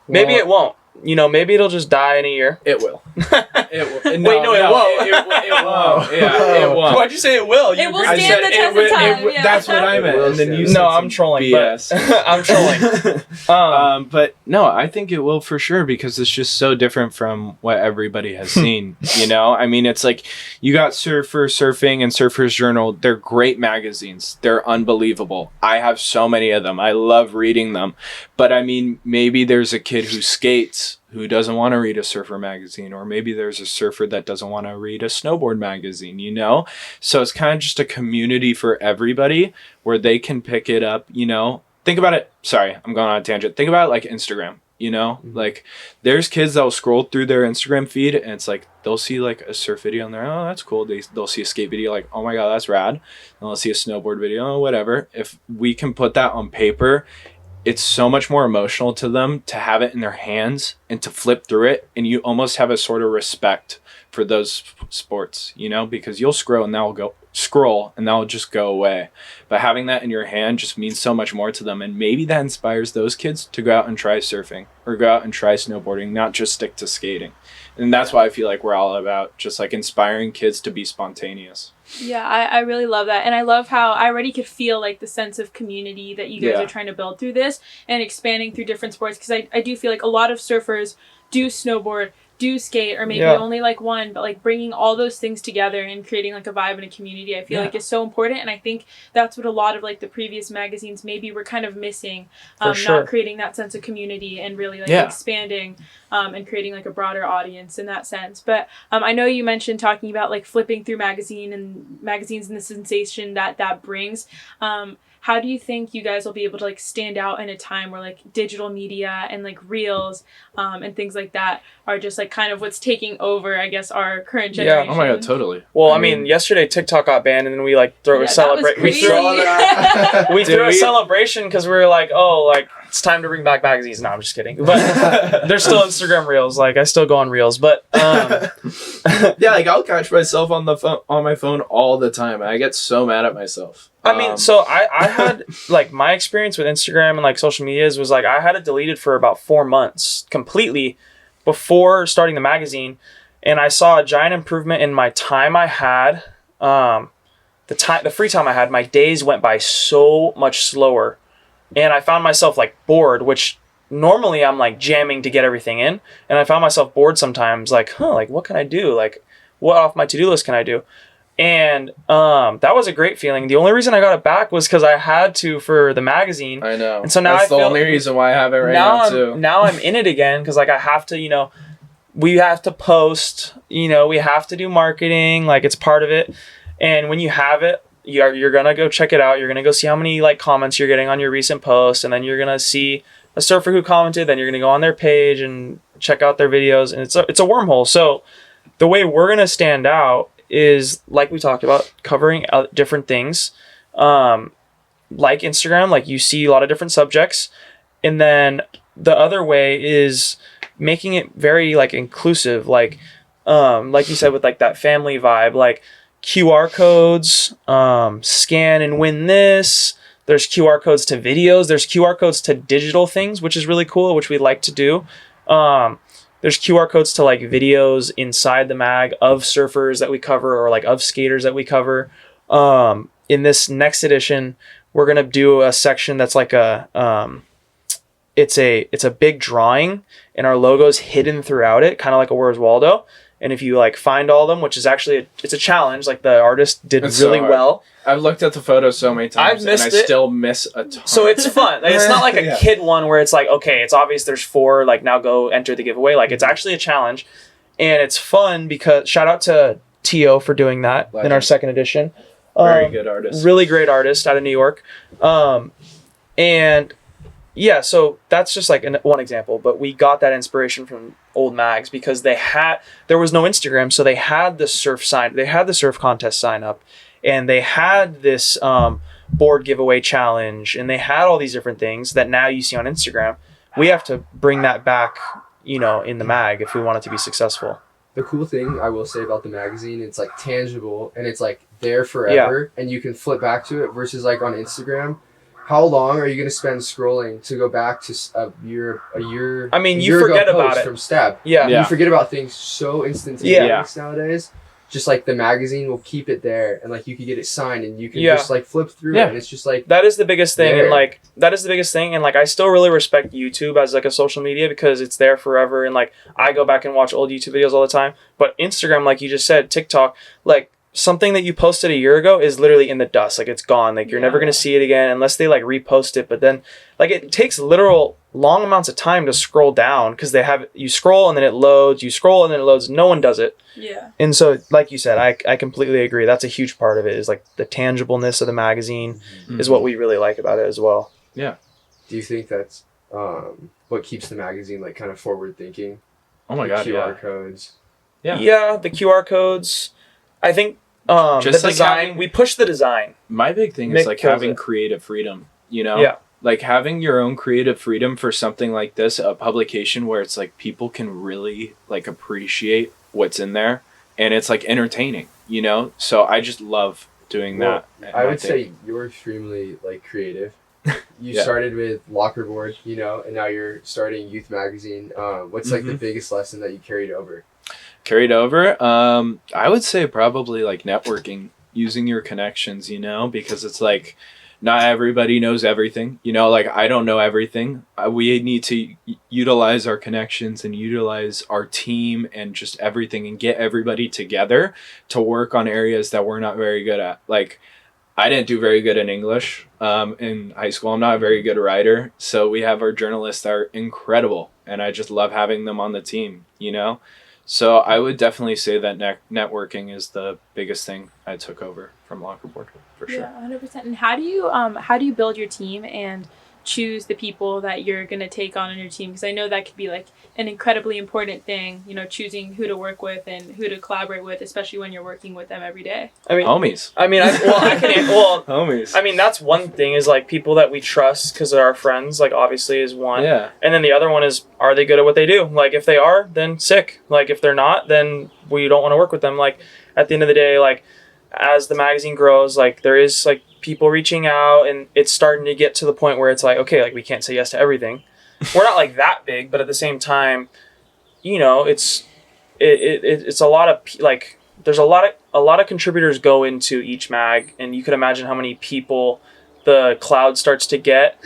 B: Maybe it won't. You know, maybe it'll just die in a year.
C: It will.
B: It will. Wait, no, it won't.
C: It won't. Yeah, it won't.
B: Why'd you say it will?
D: It will stand the test of time.
C: That's what I meant. And then you
B: no, I'm trolling. BS. I'm trolling.
C: But no, I think it will for sure because it's just so different from what everybody has seen. You know, I mean, it's like you got Surfing, and Surfer's Journal. They're great magazines. They're unbelievable. I have so many of them. I love reading them. But I mean, maybe there's a kid who skates who doesn't want to read a surfer magazine, or maybe there's a surfer that doesn't want to read a snowboard magazine, you know? So it's kind of just a community for everybody where they can pick it up, you know? Think about it. Sorry, I'm going on a tangent. Think about it like Instagram. You know, like there's kids that will scroll through their Instagram feed and it's like they'll see like a surf video and they're, oh, that's cool. They'll see a skate video like, oh my God, that's rad. And they'll see a snowboard video, oh, whatever. If we can put that on paper, it's so much more emotional to them to have it in their hands and to flip through it. And you almost have a sort of respect for those sports, you know, because you'll scroll and that'll just go away. But having that in your hand just means so much more to them. And maybe that inspires those kids to go out and try surfing or go out and try snowboarding, not just stick to skating. And that's why I feel like we're all about just like inspiring kids to be spontaneous.
D: Yeah, I really love that. And I love how I already could feel like the sense of community that you guys are trying to build through this and expanding through different sports. Because I do feel like a lot of surfers do snowboard, do skate, or maybe only like one, but like bringing all those things together and creating like a vibe and a community, I feel like is so important. And I think that's what a lot of like the previous magazines maybe were kind of missing, not creating that sense of community and really like expanding and creating like a broader audience in that sense. But I know you mentioned talking about like flipping through magazines and the sensation that brings. How do you think you guys will be able to like stand out in a time where like digital media and like reels and things like that are just like kind of what's taking over, I guess, our current generation?
C: Yeah. Oh my God, totally.
B: Well, I mean, yesterday TikTok got banned and then we like threw a celebration. We threw a celebration because we were like, oh, like it's time to bring back magazines. No, I'm just kidding. But there's still Instagram reels. Like I still go on reels, but
C: yeah, like I'll catch myself on my phone all the time. I get so mad at myself.
B: I mean, so I had like my experience with Instagram and like social medias was like I had it deleted for about 4 months completely before starting the magazine, and I saw a giant improvement in my time I had, the free time I had. My days went by so much slower, and I found myself like bored, which normally I'm like jamming to get everything in, and I found myself bored sometimes. Like, like what can I do? Like, what off my to-do list can I do? And that was a great feeling. The only reason I got it back was because I had to for the magazine.
C: I know.
B: And so now
C: that's the only reason why I have it right now too.
B: Now I'm in it again because like I have to, you know, we have to post, you know, we have to do marketing, like it's part of it. And when you have it, you're gonna go check it out. You're gonna go see how many like comments you're getting on your recent post, and then you're gonna see a surfer who commented. Then you're gonna go on their page and check out their videos, and it's a wormhole. So the way we're gonna stand out is like we talked about, covering different things, like Instagram, like you see a lot of different subjects, and then the other way is making it very like inclusive, like you said, with like that family vibe, like QR codes, scan and win this. There's QR codes to videos. There's QR codes to digital things, which is really cool, which we like to do. There's QR codes to like videos inside the mag of surfers that we cover or like of skaters that we cover. In this next edition, we're going to do a section that's like it's a big drawing and our logo's hidden throughout it, kind of like a Where's Waldo. And if you like find all of them, which is actually it's a challenge, like the artist did really well.
C: I've looked at the photos so many times and I still miss a ton.
B: So it's fun. Like, it's not like a kid one where it's like, okay, it's obvious there's 4, like now go enter the giveaway. Like it's actually a challenge and it's fun because shout out to T.O. for doing that in our second edition.
C: Very good artist. Really great artist
B: out of New York. And yeah, so that's just like one example, but we got that inspiration from old mags because there was no Instagram, so they had the surf contest sign up, and they had this board giveaway challenge, and they had all these different things that now you see on Instagram. We have to bring that back, you know, in the mag if we want it to be successful.
A: The cool thing I will say about the magazine, it's like tangible and it's like there forever, and you can flip back to it versus like on Instagram. How long are you going to spend scrolling to go back to a year? I mean, you forget about it from Step.
B: Yeah.
A: You forget about things so instantaneous nowadays. Just like the magazine will keep it there, and like you can get it signed, and you can just like flip through it, and it's just like
B: that is the biggest thing, and like that is the biggest thing, and like I still really respect YouTube as like a social media because it's there forever, and like I go back and watch old YouTube videos all the time. But Instagram, like you just said, TikTok, like something that you posted a year ago is literally in the dust. Like it's gone. Like you're never going to see it again unless they like repost it. But then like it takes literal long amounts of time to scroll down because you scroll and then it loads, you scroll and then it loads. No one does it.
D: Yeah.
B: And so like you said, I completely agree. That's a huge part of it is like the tangibleness of the magazine is what we really like about it as well.
C: Yeah.
A: Do you think that's what keeps the magazine like kind of forward thinking.
C: Oh my god,
A: QR
C: yeah.
A: codes.
B: Yeah, the QR codes. I think
C: Just
B: the
C: like
B: design.
C: having-
B: We push the design.
C: My big thing
B: Mick
C: is like
B: kills
C: having
B: it.
C: creative freedom, you know?
B: Yeah.
C: Like having your own creative freedom for something like this, a publication where it's like people can really like appreciate what's in there and it's like entertaining, you know? So I just love doing
A: Well,
C: that.
A: I would say you're extremely like creative. You
C: Yeah.
A: started with Lockerboard, you know, and now you're starting Youth Magazine. What's like the biggest lesson that you carried over?
C: Carried over, I would say probably like networking, using your connections, you know, because it's like not everybody knows everything, you know, like I don't know everything. We need to utilize our connections and utilize our team and just everything and get everybody together to work on areas that we're not very good at. Like I didn't do very good in English in high school. I'm not a very good writer. So we have our journalists that are incredible and I just love having them on the team, you know? So I would definitely say that networking is the biggest thing I took over from Lockerboard, for sure.
D: Yeah, 100%. And how do you build your team and choose the people that you're going to take on your team? Because I know that could be like an incredibly important thing, you know, choosing who to work with and who to collaborate with, especially when you're working with them every day.
B: I mean,
C: Homies. Homies.
B: I mean, that's one thing is like people that we trust because they're our friends, like obviously is one.
C: Yeah.
B: And then the other one is, are they good at what they do? Like if they are, then sick. Like if they're not, then we don't want to work with them. Like at the end of the day, like as the magazine grows, like there is like people reaching out and it's starting to get to the point where it's like, okay, like we can't say yes to everything. We're not like that big, but at the same time, you know, it's a lot of like there's a lot of contributors go into each mag, and you can imagine how many people the cloud starts to get.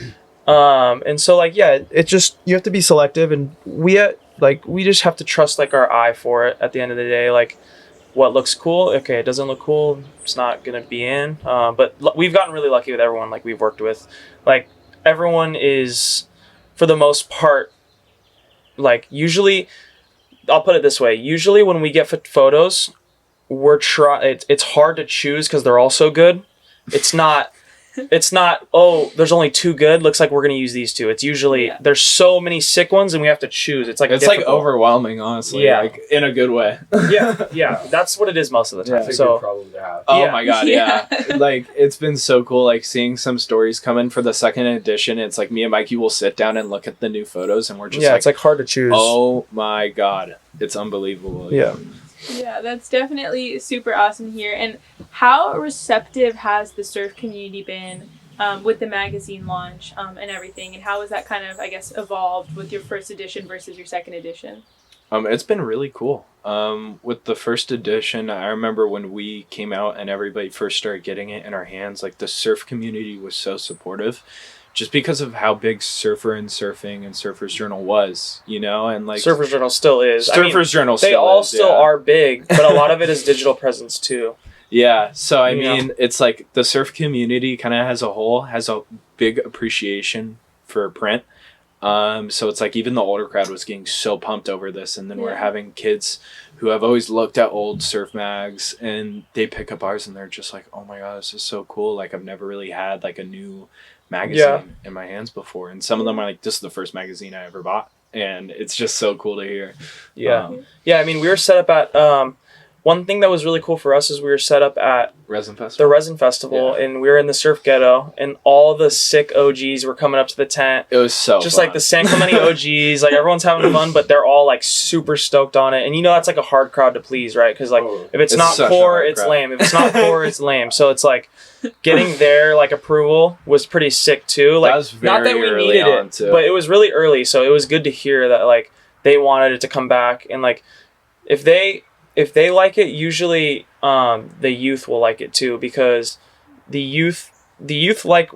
B: And so like yeah, it just you have to be selective, and we just have to trust like our eye for it. At the end of the day, like what looks cool, okay, it doesn't look cool, it's not gonna be in. But we've gotten really lucky with everyone like we've worked with. Like everyone is, for the most part, like usually, I'll put it this way. Usually when we get photos, it's hard to choose because they're all so good. It's not, oh, there's only two good. Looks like we're going to use these two. It's usually, there's so many sick ones and we have to choose. It's like
C: overwhelming, honestly.
B: Yeah.
C: Like in a good way.
B: Yeah. That's what it is most of the time.
A: That's a good problem to have.
C: Oh
B: Yeah.
C: my god, yeah. Like it's been so cool like seeing some stories come in for the second edition. It's like me and Mikey will sit down and look at the new photos and we're just
B: it's like hard to choose.
C: oh my god, it's unbelievable.
B: Yeah.
D: Yeah, that's definitely super awesome here. And how receptive has the surf community been with the magazine launch and everything? And how has that kind of, I guess, evolved with your first edition versus your second edition?
C: It's been really cool. With the first edition, I remember when we came out and everybody first started getting it in our hands, like the surf community was so supportive. Just because of how big Surfer and Surfing and Surfers Journal was, you know, and like
B: Surfers Journal still is.
C: Surfers Journal
B: They
C: still
B: all
C: is,
B: still are big, but a lot of it is digital presence too.
C: Yeah, so I
B: Yeah.
C: mean, it's like the surf community kind of as a whole has a big appreciation for print. So it's like even the older crowd was getting so pumped over this, and then we're having kids who have always looked at old surf mags and they pick up ours and they're just like, oh my god, this is so cool. Like I've never really had like a new magazine in my hands before, and some of them are like, this is the first magazine I ever bought, and it's just so cool to hear.
B: I mean, we were set up at one thing that was really cool for us is we were set up at
C: Resin Festival.
B: the Resin Festival, and we were in the surf ghetto, and all the sick OGs were coming up to the tent.
C: It was so
B: just
C: fun.
B: like the San Clemente OGs, like everyone's having fun, but they're all like super stoked on it. And you know that's like a hard crowd to please, right? Because like if it's not
C: such a
B: core,
C: hard
B: it's
C: crowd.
B: lame. If it's not core, it's lame. So it's like getting their like approval was pretty sick too. Like
C: That was
B: not that
C: very
B: we
C: early
B: needed
C: on,
B: it,
C: too.
B: but it was really early, so it was good to hear that like they wanted it to come back, and like if they like it, usually the youth will like it too, because the youth like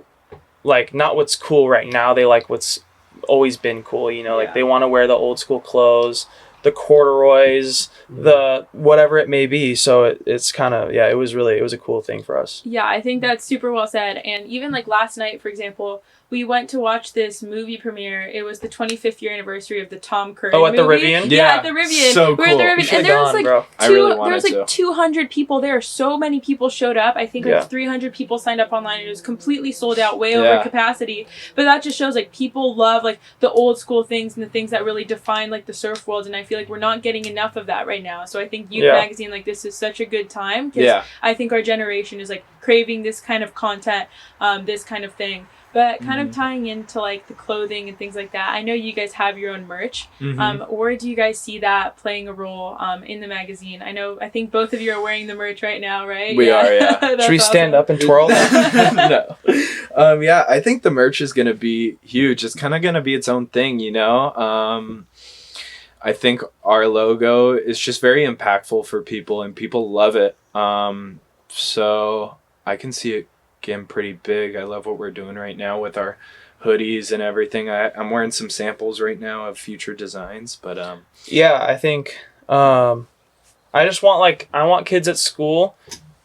B: not what's cool right now, they like what's always been cool, you know, like they want to wear the old school clothes, the corduroys, the whatever it may be. So it's kind of, it was a cool thing for us.
D: Yeah, I think that's super well said. And even like last night, for example, we went to watch this movie premiere. It was the 25th year anniversary of the Tom Curry movie.
B: At the Rivian?
D: Yeah, at the Rivian.
C: So
D: we were at the
C: cool.
D: Rivian. And there was like there was like
C: 200
D: 200 people there. So many people showed up. I think like 300 people signed up online. It was completely sold out, way over capacity. But that just shows like people love like the old school things and the things that really define like the surf world. And I feel like we're not getting enough of that right now. So I think Youth Magazine, like, this is such a good time. Because I think our generation is like craving this kind of content, this kind of thing. But kind of tying into like the clothing and things like that, I know you guys have your own merch. Where do you guys see that playing a role in the magazine? I think both of you are wearing the merch right now, right?
C: We are, yeah.
B: Should we stand up and twirl?
C: No. I think the merch is going to be huge. It's kind of going to be its own thing, you know? I think our logo is just very impactful for people, and people love it. So I can see it getting pretty big. I love what we're doing right now with our hoodies and everything. I'm wearing some samples right now of future designs, but
B: I think I just want I want kids at school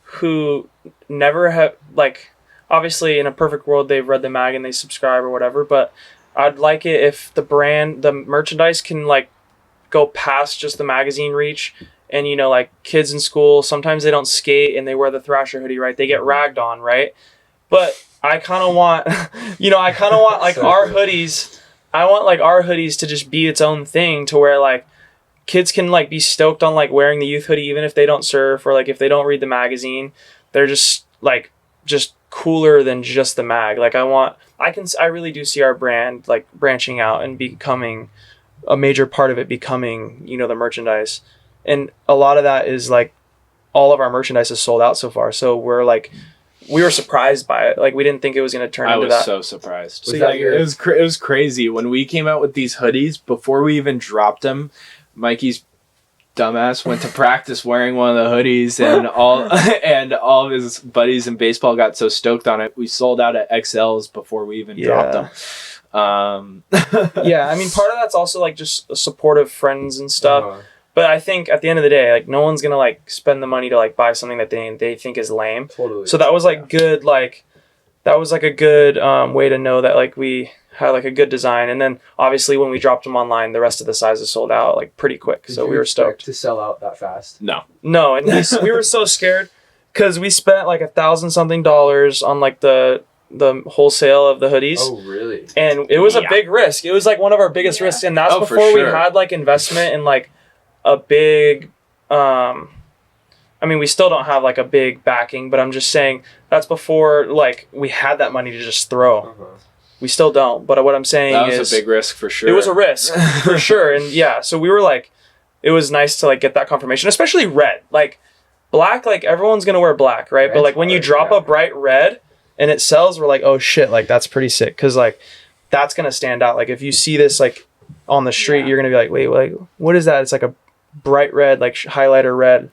B: who never have, like, obviously in a perfect world they've read the mag and they subscribe or whatever, but I'd like it if the merchandise can like go past just the magazine reach. And, you know, like, kids in school, sometimes they don't skate and they wear the Thrasher hoodie, right? They get ragged on, right? But I kind of want, like, our hoodies, I want, like, our hoodies to just be its own thing, to where, like, kids can, like, be stoked on, like, wearing the youth hoodie even if they don't surf, or, like, if they don't read the magazine. They're just, like, just cooler than just the mag. Like, I really do see our brand, like, branching out and becoming a major part of it, becoming, you know, the merchandise. And a lot of that is like all of our merchandise is sold out so far. So we were surprised by it. Like, we didn't think it was going to turn into that.
C: I was so surprised. So it was crazy when we came out with these hoodies. Before we even dropped them, Mikey's dumbass went to practice wearing one of the hoodies, and all of his buddies in baseball got so stoked on it. We sold out at XLs before we even dropped them.
B: I mean, part of that's also like just supportive friends and stuff. But I think at the end of the day, like, no one's gonna like spend the money to like buy something that they think is lame.
A: Totally.
B: So that was like good, like that was like a good way to know that like we had like a good design. And then obviously when we dropped them online, the rest of the sizes sold out like pretty quick. So we were stoked
A: to sell out that fast.
C: No,
B: and we were so scared because we spent like $1,000 something on like the wholesale of the hoodies.
A: Oh, really?
B: And it was a big risk. It was like one of our biggest risks, and that's before we had like investment in like a big I mean, we still don't have like a big backing, but I'm just saying that's before like we had that money to just throw. We still don't, but what I'm saying is
C: that was a big risk for sure.
B: It was a risk for sure. And so we were like, it was nice to like get that confirmation, especially red. Like, black, like, everyone's gonna wear black, right? Red's but like when you drop a bright red and it sells, we're like, oh shit, like, that's pretty sick, because like that's gonna stand out. Like, if you see this like on the street, you're gonna be like, wait, like, what is that? It's like a bright red, like highlighter red,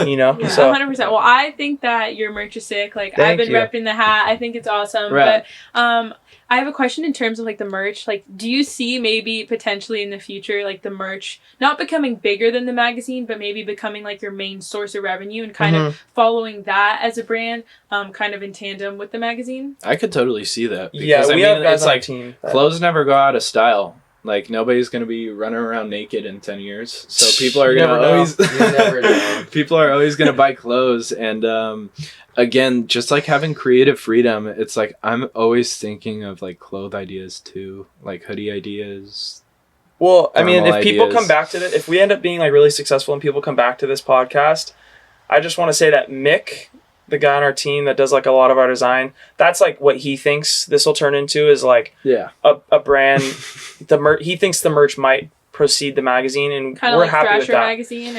B: you know? So
D: 100%. Well, I think that your merch is sick. Like, I've been repping the hat. I think it's awesome.
C: Right.
D: But I have a question in terms of like the merch. Like, do you see maybe potentially in the future like the merch not becoming bigger than the magazine, but maybe becoming like your main source of revenue and kind of following that as a brand, kind of in tandem with the magazine?
C: I could totally see that.
B: Because, we have guys on our team.
C: Clothes never go out of style. Like, nobody's gonna be running around naked in 10 years. So people are gonna always people are always gonna buy clothes. And again, just like having creative freedom, it's like I'm always thinking of like clothes ideas too, like hoodie ideas.
B: Well, I mean, if people come back to it, if we end up being like really successful and people come back to this podcast, I just want to say that Mick, the guy on our team that does like a lot of our design, that's like what he thinks this will turn into, is like a brand. He thinks the merch might precede the magazine, and
D: kind
B: we're
D: of like
B: happy
D: Thrasher
B: with that.
D: Magazine.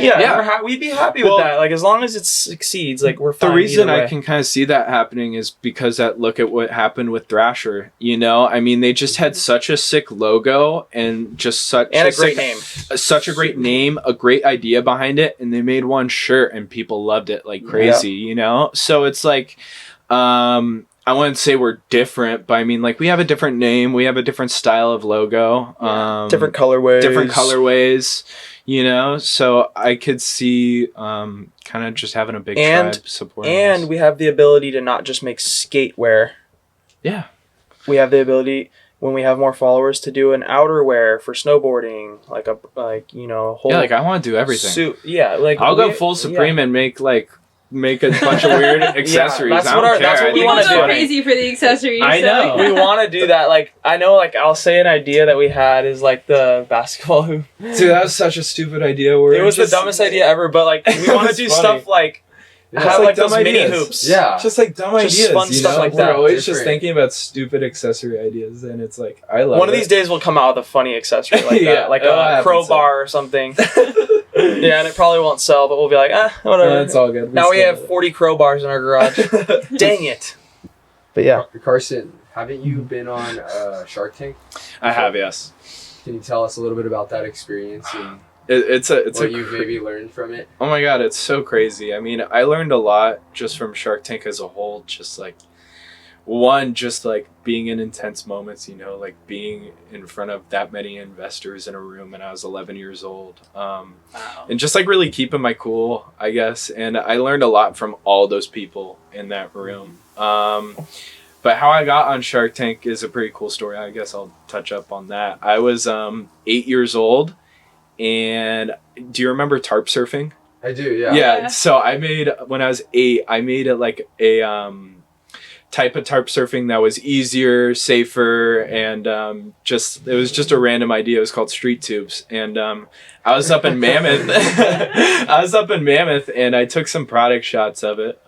B: We'd be happy with that. Like, as long as it succeeds, like, we're fine.
C: The reason I can kind of see that happening is because look at what happened with Thrasher. You know, I mean, they just had such a sick logo and just a great name, such a great name, a great idea behind it, and they made one shirt and people loved it like crazy. You know, so it's like, I'm I wouldn't say we're different, but I mean, like, we have a different name, we have a different style of logo,
B: different colorways,
C: you know. So I could see kind of just having a big tribe supporting
B: and
C: us.
B: we have the ability to not just make skatewear.
C: Yeah,
B: we have the ability, when we have more followers, to do an outerwear for snowboarding, like a whole
C: like I want to do everything.
B: suit. Yeah, like
C: I'll go full Supreme and make a bunch of weird accessories.
B: That's what we want to do.
D: Crazy for the accessories.
C: I know.
B: We want to do that. Like, I know, like, I'll say an idea that we had is like the basketball hoop.
C: Dude, that was such a stupid idea.
B: It was the dumbest idea ever, but like, we want to do stuff like have like those mini hoops.
A: Yeah,
C: just like dumb
B: just
C: ideas.
B: Fun stuff like that.
C: We're always just thinking about stupid accessory ideas, and it's like, I love it.
B: One of these days we'll come out with a funny accessory like that, like a crowbar or something. Yeah, and it probably won't sell, but we'll be like, whatever.
C: It's all good.
B: Now we have 40 crowbars in our garage. Dang it. But yeah.
A: Carson, haven't you been on Shark Tank?
C: I have, yes.
A: Can you tell us a little bit about that experience and
C: it's
A: what you've maybe learned from it?
C: Oh my god, it's so crazy. I mean, I learned a lot just from Shark Tank as a whole. Just like, one, just like being in intense moments, you know, like being in front of that many investors in a room when I was 11 years old.
B: Wow.
C: And just like really keeping my cool, I guess. And I learned a lot from all those people in that room. But how I got on Shark Tank is a pretty cool story. I guess I'll touch up on that. I was 8 years old, and do you remember tarp surfing?
A: I do, yeah.
C: Yeah, so when I was 8, I made it like a type of tarp surfing that was easier, safer, and it was just a random idea. It was called street tubes, and I was up in Mammoth. And I took some product shots of it.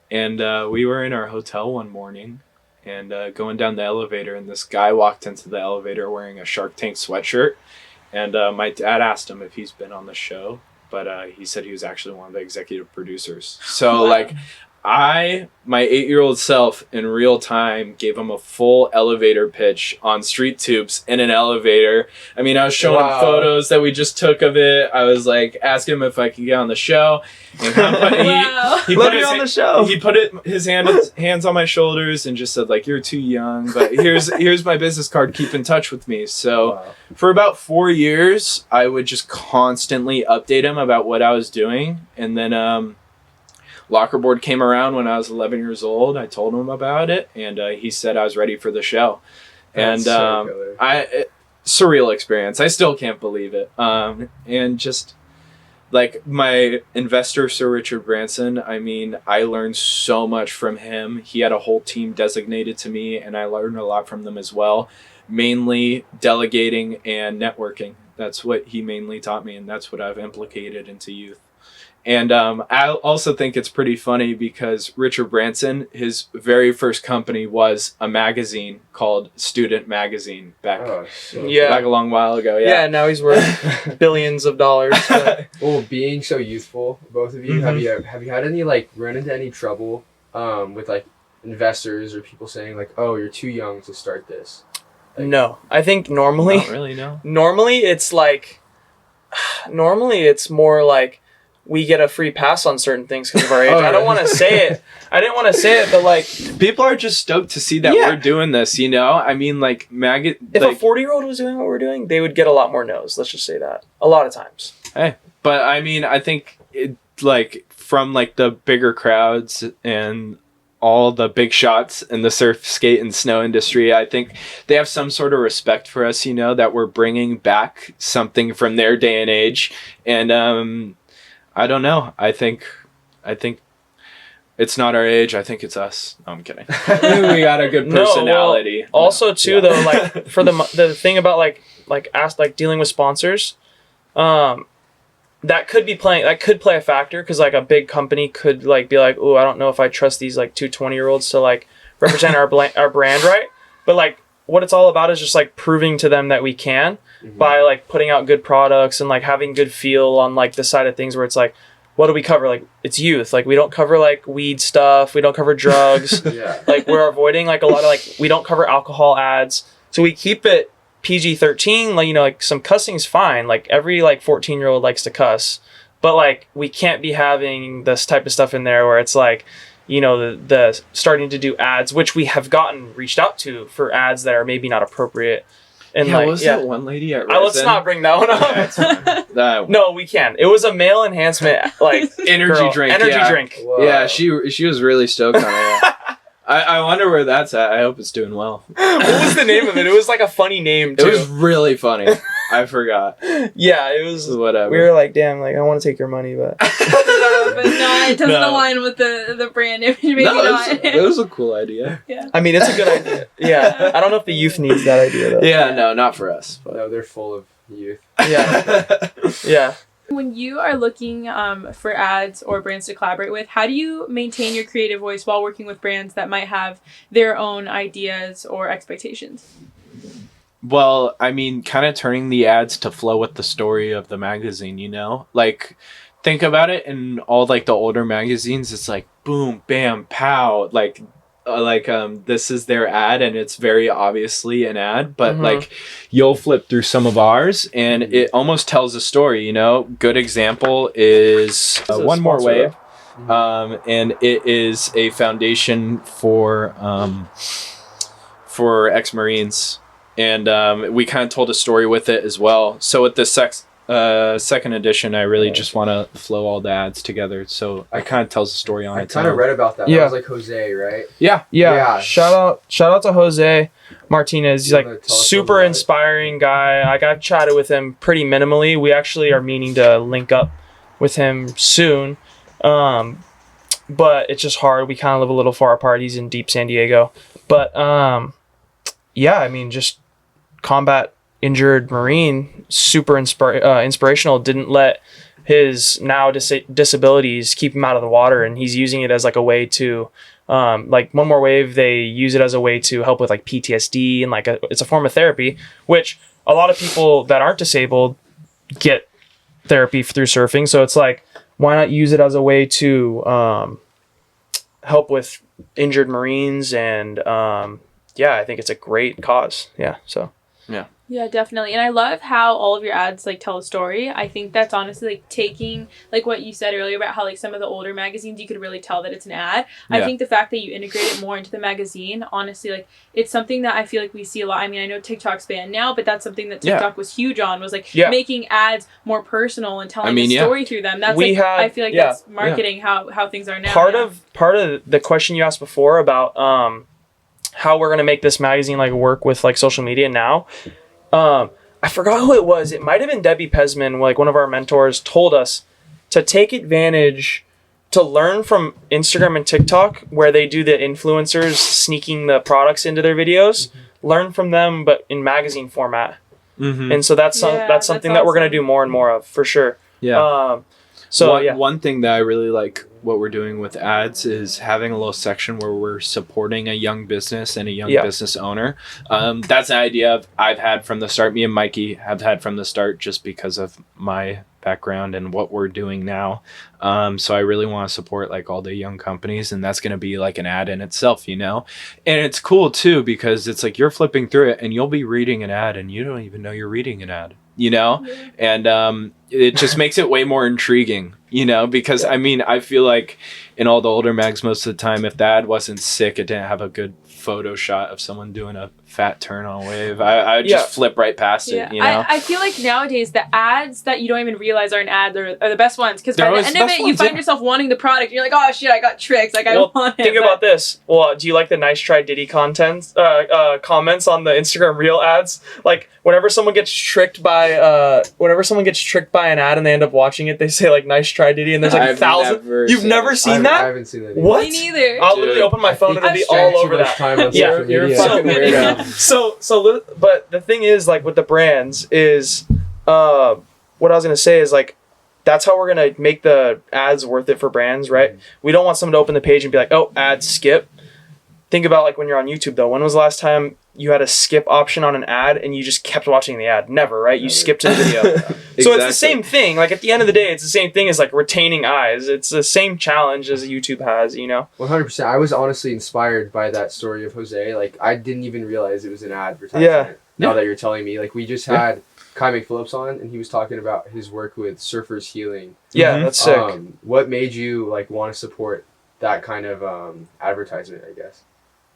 C: And we were in our hotel one morning and going down the elevator, and this guy walked into the elevator wearing a Shark Tank sweatshirt. And my dad asked him if he's been on the show, but he said he was actually one of the executive producers. So like, my 8-year-old self in real time gave him a full elevator pitch on street tubes in an elevator. I mean, I was showing him photos that we just took of it. I was like, asking him if I could get on the show. And he put his hands on my shoulders and just said, like, you're too young, but here's my business card. Keep in touch with me. So for about 4 years, I would just constantly update him about what I was doing. And then Lockerboard came around when I was 11 years old. I told him about it, and he said I was ready for the show. That's surreal experience. I still can't believe it. And just like my investor, Sir Richard Branson, I mean, I learned so much from him. He had a whole team designated to me, and I learned a lot from them as well. Mainly delegating and networking. That's what he mainly taught me, and that's what I've implicated into youth. And I also think it's pretty funny because Richard Branson, his very first company was a magazine called Student Magazine back a long while ago. Yeah,
B: and now he's worth billions of dollars.
A: Well, being so youthful, both of you, have you had any run into any trouble with like investors or people saying like, oh, you're too young to start this? Like,
B: no, I think normally.
C: Not really, no.
B: Normally it's more like we get a free pass on certain things because of our age. I don't want to say it. I didn't want to say it, but like,
C: people are just stoked to see that we're doing this, you know? I mean, like, if
B: a 40-year-old was doing what we're doing, they would get a lot more no's. Let's just say that. A lot of times.
C: Hey, but I mean, I think from like the bigger crowds and all the big shots in the surf, skate, and snow industry, I think they have some sort of respect for us, you know, that we're bringing back something from their day and age. And, I don't know. I think it's not our age. I think it's us. No, I'm kidding. We got a good personality.
B: No, well, also too though, like for the thing about like dealing with sponsors, that could play a factor because like a big company could like be like, oh, I don't know if I trust these like 2 20-year-olds to like represent our brand right. But like what it's all about is just like proving to them that we can. By like putting out good products and like having good feel on like the side of things where it's like, what do we cover? Like it's youth. Like we don't cover like weed stuff. We don't cover drugs. Like we're avoiding like a lot of like, we don't cover alcohol ads. So we keep it PG-13. Like, you know, like some cussing's fine. Like every like 14-year-old likes to cuss, but like we can't be having this type of stuff in there where it's like, the starting to do ads, which we have gotten reached out to for ads that are maybe not appropriate. And
C: that one lady at Resin?
B: Let's not bring that one up. No, we can. It was a male enhancement
C: energy drink.
B: Whoa.
C: Yeah, she was really stoked on it. I wonder where that's at. I hope it's doing well.
B: What was the name of it? It was like a funny name too.
C: It was really funny. I forgot.
B: Yeah, it was
C: whatever.
B: We were like, damn, like I want to take your money, but
D: but no, it doesn't align with the brand image. Maybe not.
C: It was a cool idea.
D: Yeah.
B: I mean, it's a good idea. Yeah. I don't know if the youth needs that idea though.
C: Yeah, no, not for us. But.
A: No, they're full of youth.
B: Yeah. Yeah.
D: When you are looking for ads or brands to collaborate with, how do you maintain your creative voice while working with brands that might have their own ideas or expectations?
C: Well, I mean, kind of turning the ads to flow with the story of the magazine, Like, think about it in all, like, the older magazines. It's like, boom, bam, pow. Like this is their ad, and it's very obviously an ad. But, like, you'll flip through some of ours, and it almost tells a story, Good example is One More Wave. And it is a foundation for ex-Marines. And we kind of told a story with it as well. So with this second edition, I really just want to flow all the ads together. So it kind of tells a story on
A: I
C: its
A: kind of
C: own.
A: read about that.
B: Yeah.
A: That was like Jose, right?
B: Yeah. Shout out to Jose Martinez. He's like super inspiring guy. Like I've chatted with him pretty minimally. We actually are meaning to link up with him soon. But it's just hard. We kind of live a little far apart. He's in deep San Diego. But yeah, I mean, just combat injured Marine, super inspirational. Didn't let his now disabilities keep him out of the water, and he's using it as like a way to like One More Wave. They use it as a way to help with like PTSD, and like it's a form of therapy, which a lot of people that aren't disabled get therapy through surfing. So it's like, why not use it as a way to help with injured Marines? And yeah, I think it's a great cause. Yeah, so
D: Yeah, definitely. And I love how all of your ads like tell a story. I think that's honestly like taking like what you said earlier about how like some of the older magazines you could really tell that it's an ad. I think the fact that you integrate it more into the magazine, honestly, like it's something that I feel like we see a lot. I mean, I know TikTok's banned now, but that's something that TikTok was huge on, was like making ads more personal and telling a story through them. That's I feel like that's marketing how things are now.
B: Part of the question you asked before about how we're gonna make this magazine like work with like social media now. I forgot who it was. It might have been Debbie Pesman, like one of our mentors, told us to take advantage, to learn from Instagram and TikTok, where they do the influencers sneaking the products into their videos. Learn from them, but in magazine format. And so that's something that we're gonna do more and more of, for sure.
C: Yeah.
B: So
C: one thing that I really like what we're doing with ads is having a little section where we're supporting a young business and a young business owner. That's an idea I've had from the start. Me and Mikey have had from the start, just because of my background and what we're doing now. So I really want to support like all the young companies, and that's going to be like an ad in itself, and it's cool too, because it's like you're flipping through it and you'll be reading an ad and you don't even know you're reading an ad, and it just makes it way more intriguing, because I mean, I feel like in all the older mags, most of the time, if the ad wasn't sick, it didn't have a good photo shot of someone doing a fat turn on a wave, I would just flip right past it.
D: I feel like nowadays the ads that you don't even realize are an ad are the best ones, because by the end of it you find yourself wanting the product and you're like, oh shit, I got tricked, like I want it.
B: Think about this. Well, do you like the nice try Diddy comments on the Instagram reel ads? Like whenever someone gets tricked by an ad and they end up watching it, they say like nice try Diddy, and there's like 1,000. You've never seen that?
A: I haven't seen that either.
B: What?
D: Me neither.
B: I'll literally open my phone and it'll be all over that.
A: You're a
C: fucking weirdo.
B: So but the thing is, like with the brands is what I was gonna say is like, that's how we're gonna make the ads worth it for brands, right? We don't want someone to open the page and be like, oh, ads, skip. Think about like when you're on YouTube though. When was the last time you had a skip option on an ad and you just kept watching the ad? Never, right? You skipped to the video. So it's the same thing. Like at the end of the day, it's the same thing as like retaining eyes. It's the same challenge as YouTube has,
A: 100%. I was honestly inspired by that story of Jose. Like I didn't even realize it was an advertisement. Now that you're telling me, like we just had Kai McPhillips on, and he was talking about his work with Surfers Healing.
B: Yeah, that's sick.
A: What made you like want to support that kind of advertisement, I guess.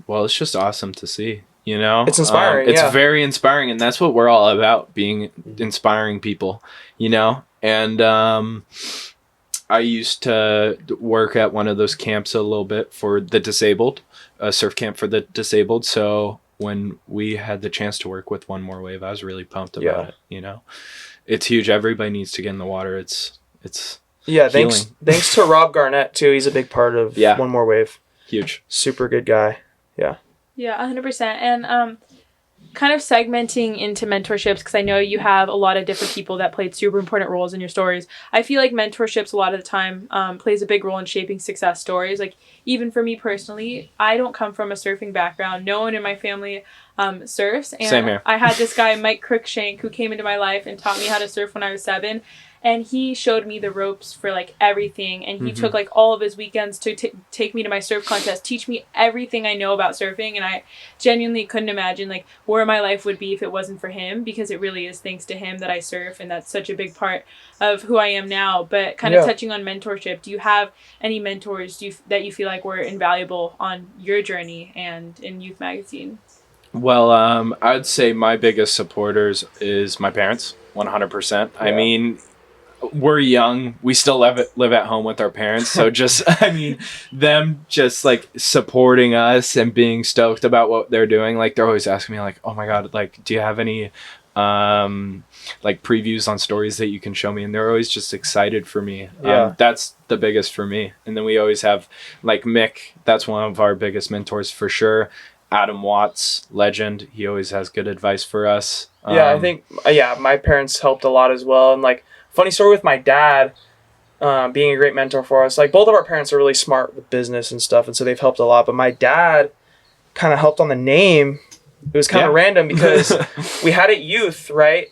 C: Well, it's just awesome to see, you know?
B: It's inspiring,
C: It's
B: yeah.
C: very inspiring, and that's what we're all about, being inspiring people, you know? And I used to work at one of those camps a little bit for the disabled, a surf camp for the disabled. So when we had the chance to work with One More Wave, I was really pumped about it, you know? It's huge. Everybody needs to get in the water. It's
B: yeah,
C: healing.
B: thanks to Rob Garnett too. He's a big part of One More Wave.
C: Huge.
B: Super good guy. Yeah.
D: Yeah, 100%. And kind of segmenting into mentorships, because I know you have a lot of different people that played super important roles in your stories. I feel like mentorships a lot of the time plays a big role in shaping success stories. Like, even for me personally, I don't come from a surfing background. No one in my family surfs. And
C: Same here.
D: I had this guy, Mike Cruikshank, who came into my life and taught me how to surf when I was 7. And he showed me the ropes for, like, everything. And he took, like, all of his weekends to take me to my surf contest, teach me everything I know about surfing. And I genuinely couldn't imagine, like, where my life would be if it wasn't for him, because it really is thanks to him that I surf. And that's such a big part of who I am now. But kind of touching on mentorship, do you have any mentors that you feel like were invaluable on your journey and in Youth Magazine?
C: Well, I'd say my biggest supporters is my parents, 100%.
B: Yeah.
C: I mean, we're young. We still live at home with our parents. So just, I mean, them just like supporting us and being stoked about what they're doing. Like, they're always asking me like, oh my God, like, do you have any like previews on stories that you can show me? And they're always just excited for me.
B: Yeah.
C: That's the biggest for me. And then we always have like Mick. That's one of our biggest mentors for sure. Adam Watts, legend. He always has good advice for us.
B: I think, my parents helped a lot as well. And like, funny story with my dad being a great mentor for us. Like, both of our parents are really smart with business and stuff, and so they've helped a lot. But my dad kind of helped on the name. It was kind of random because we had it Youth, right?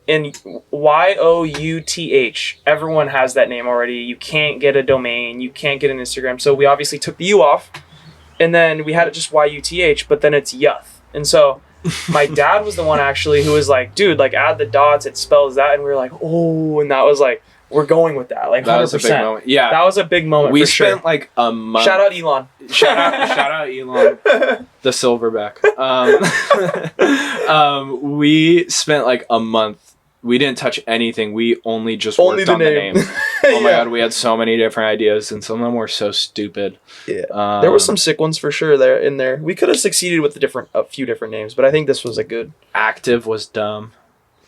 B: And YOUTH. Everyone has that name already. You can't get a domain. You can't get an Instagram. So we obviously took the U off. And then we had it just YUTH, but then it's Yuth. And so my dad was the one actually who was like, dude, like, add the dots, it spells that. And we were like, oh, and that was like, we're going with that. Like, 100%.
C: That was a big moment. Yeah.
B: That was a big moment
C: We
B: for sure.
C: spent like a month.
B: Shout out Elon.
C: Shout out Elon. The silverback. We spent like a month. We didn't touch anything. We only just worked on the name. Oh my God, we had so many different ideas, and some of them were so stupid.
B: Yeah, there were some sick ones for sure in there. We could have succeeded with a few different names, but I think this was a good.
C: Active was dumb.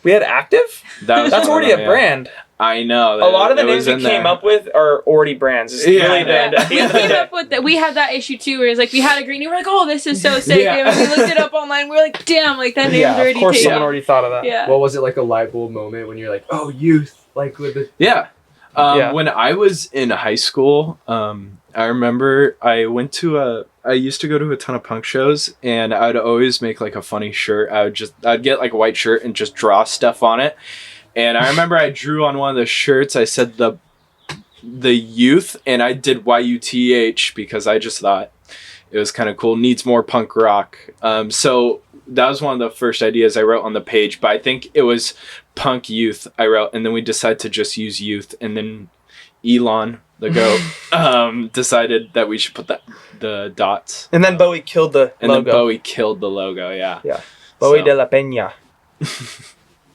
B: We had Active? That's already a brand.
C: I know.
B: A lot of the names we came up with are already brands. It's really
D: We came up with that. We had that issue too, where it's like we had a green name. We're like, oh, this is so sick. And we looked it up online. We were like, damn, like that name's already taken.
B: Of course, someone already thought of that.
D: Yeah.
A: What was it, like a light bulb moment when you're like, oh, Youth, like with the...
C: When I was in high school, I remember I used to go to a ton of punk shows, and I'd always make like a funny shirt. I'd get like a white shirt and just draw stuff on it. And I remember I drew on one of the shirts, I said the Youth, and I did YUTH because I just thought it was kind of cool. Needs more punk rock. So that was one of the first ideas I wrote on the page, but I think it was Punk Youth I wrote, and then we decided to just use Youth, and then Elon, the goat, decided that we should put the dots.
B: And then Bowie killed the logo.
C: And then Bowie killed the logo, yeah.
B: Yeah. Bowie de la Peña.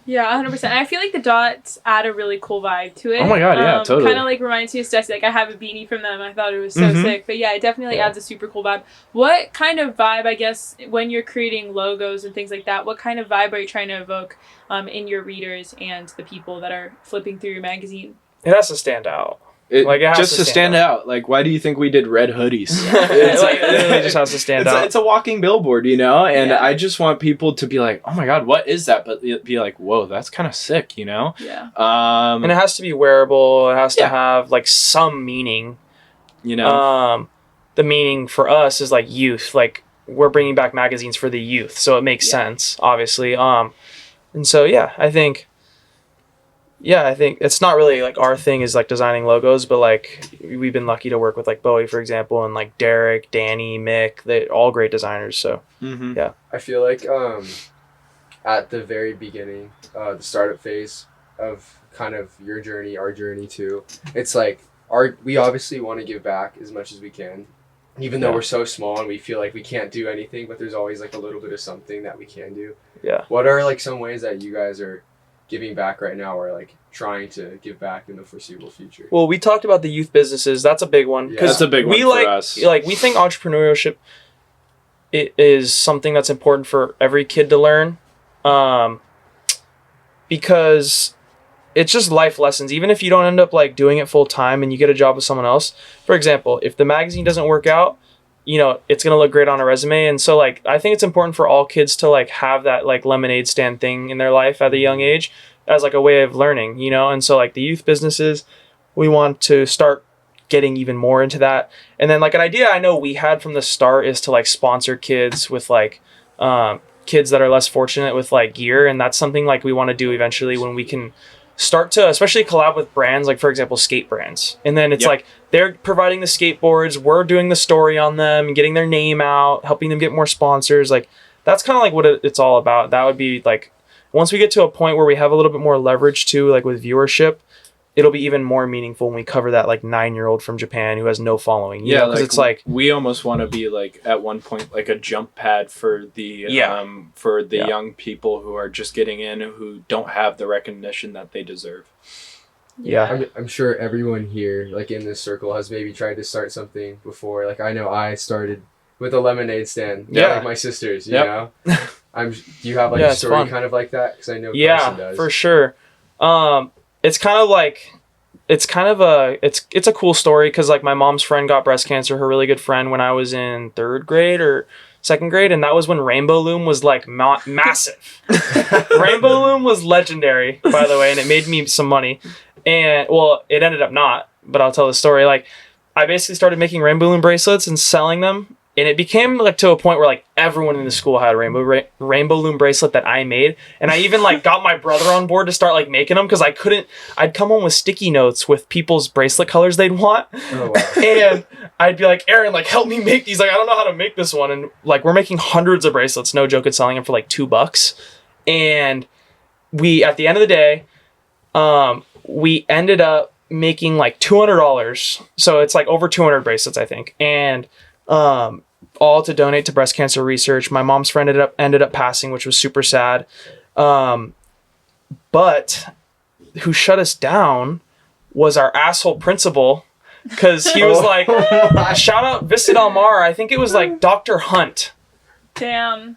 D: Yeah, 100%. I feel like the dots add a really cool vibe to it.
C: Oh my God, yeah, totally.
D: Kind of like reminds me of Stussy. Like, I have a beanie from them. I thought it was so sick. But yeah, it definitely adds a super cool vibe. What kind of vibe, I guess, when you're creating logos and things like that, what kind of vibe are you trying to evoke in your readers and the people that are flipping through your magazine?
B: It has to stand out.
C: It has to stand out. Like, why do you think we did red hoodies?
B: It just has to stand out.
C: It's a walking billboard, you know? And I just want people to be like, oh my God, what is that? But be like, whoa, that's kind of sick, you know?
D: Yeah.
B: And it has to be wearable. It has to have, like, some meaning.
C: You know?
B: The meaning for us is, like, youth. Like, we're bringing back magazines for the youth. So it makes sense, obviously. And so, I think it's not really like our thing is like designing logos, but like we've been lucky to work with like Bowie, for example, and like Derek, Danny, Mick. They're all great designers. So
A: I feel like at the very beginning, the startup phase of kind of your journey, our journey too, it's like we obviously want to give back as much as we can, even though we're so small and we feel like we can't do anything, but there's always like a little bit of something that we can do.
B: Yeah.
A: What are like some ways that you guys are giving back right now, or like trying to give back in the foreseeable future?
B: Well, we talked about the youth businesses. That's a big one.
A: Yeah. That's
C: a big one
B: we
C: for us.
B: Like we think entrepreneurship it is something that's important for every kid to learn, because it's just life lessons. Even if you don't end up like doing it full time and you get a job with someone else. For example, if the magazine doesn't work out, you know, it's going to look great on a resume. And so like, I think it's important for all kids to like have that like lemonade stand thing in their life at a young age as like a way of learning, you know? And so like the youth businesses, we want to start getting even more into that. And then like an idea I know we had from the start is to like sponsor kids with like, kids that are less fortunate with like gear. And that's something like we want to do eventually when we can start to especially collab with brands, like for example, skate brands. And then it's like they're providing the skateboards, we're doing the story on them and getting their name out, helping them get more sponsors. Like that's kind of like what it's all about. That would be like, once we get to a point where we have a little bit more leverage too, like with viewership, it'll be even more meaningful when we cover that like 9-year-old from Japan who has no following. You know? Because it's like
C: we almost want to be like at one point like a jump pad for the young people who are just getting in, who don't have the recognition that they deserve.
B: Yeah,
A: I'm sure everyone here like in this circle has maybe tried to start something before. Like I know I started with a lemonade stand. Like my sisters, you know. Do you have like a story kind of like that? Because I know Carson does.
B: For sure. It's kind of like, it's a cool story because like my mom's friend got breast cancer, her really good friend, when I was in 3rd grade or 2nd grade. And that was when Rainbow Loom was like massive. Rainbow Loom was legendary, by the way, and it made me some money. And well, it ended up not, but I'll tell the story. Like I basically started making Rainbow Loom bracelets and selling them. And it became like to a point where like everyone in the school had a Rainbow Loom bracelet that I made. And I even like got my brother on board to start like making them because I'd come home with sticky notes with people's bracelet colors they'd want. Oh, wow. And I'd be like, Aaron, like help me make these. Like, I don't know how to make this one. And like, we're making hundreds of bracelets, no joke, and selling them for like $2. And we, at the end of the day, we ended up making like $200. So it's like over 200 bracelets, I think. And, all to donate to breast cancer research. My mom's friend ended up passing, which was super sad. But who shut us down was our asshole principal, because he was like, shout out Vista Del Mar. I think it was like Dr. Hunt.
D: Damn.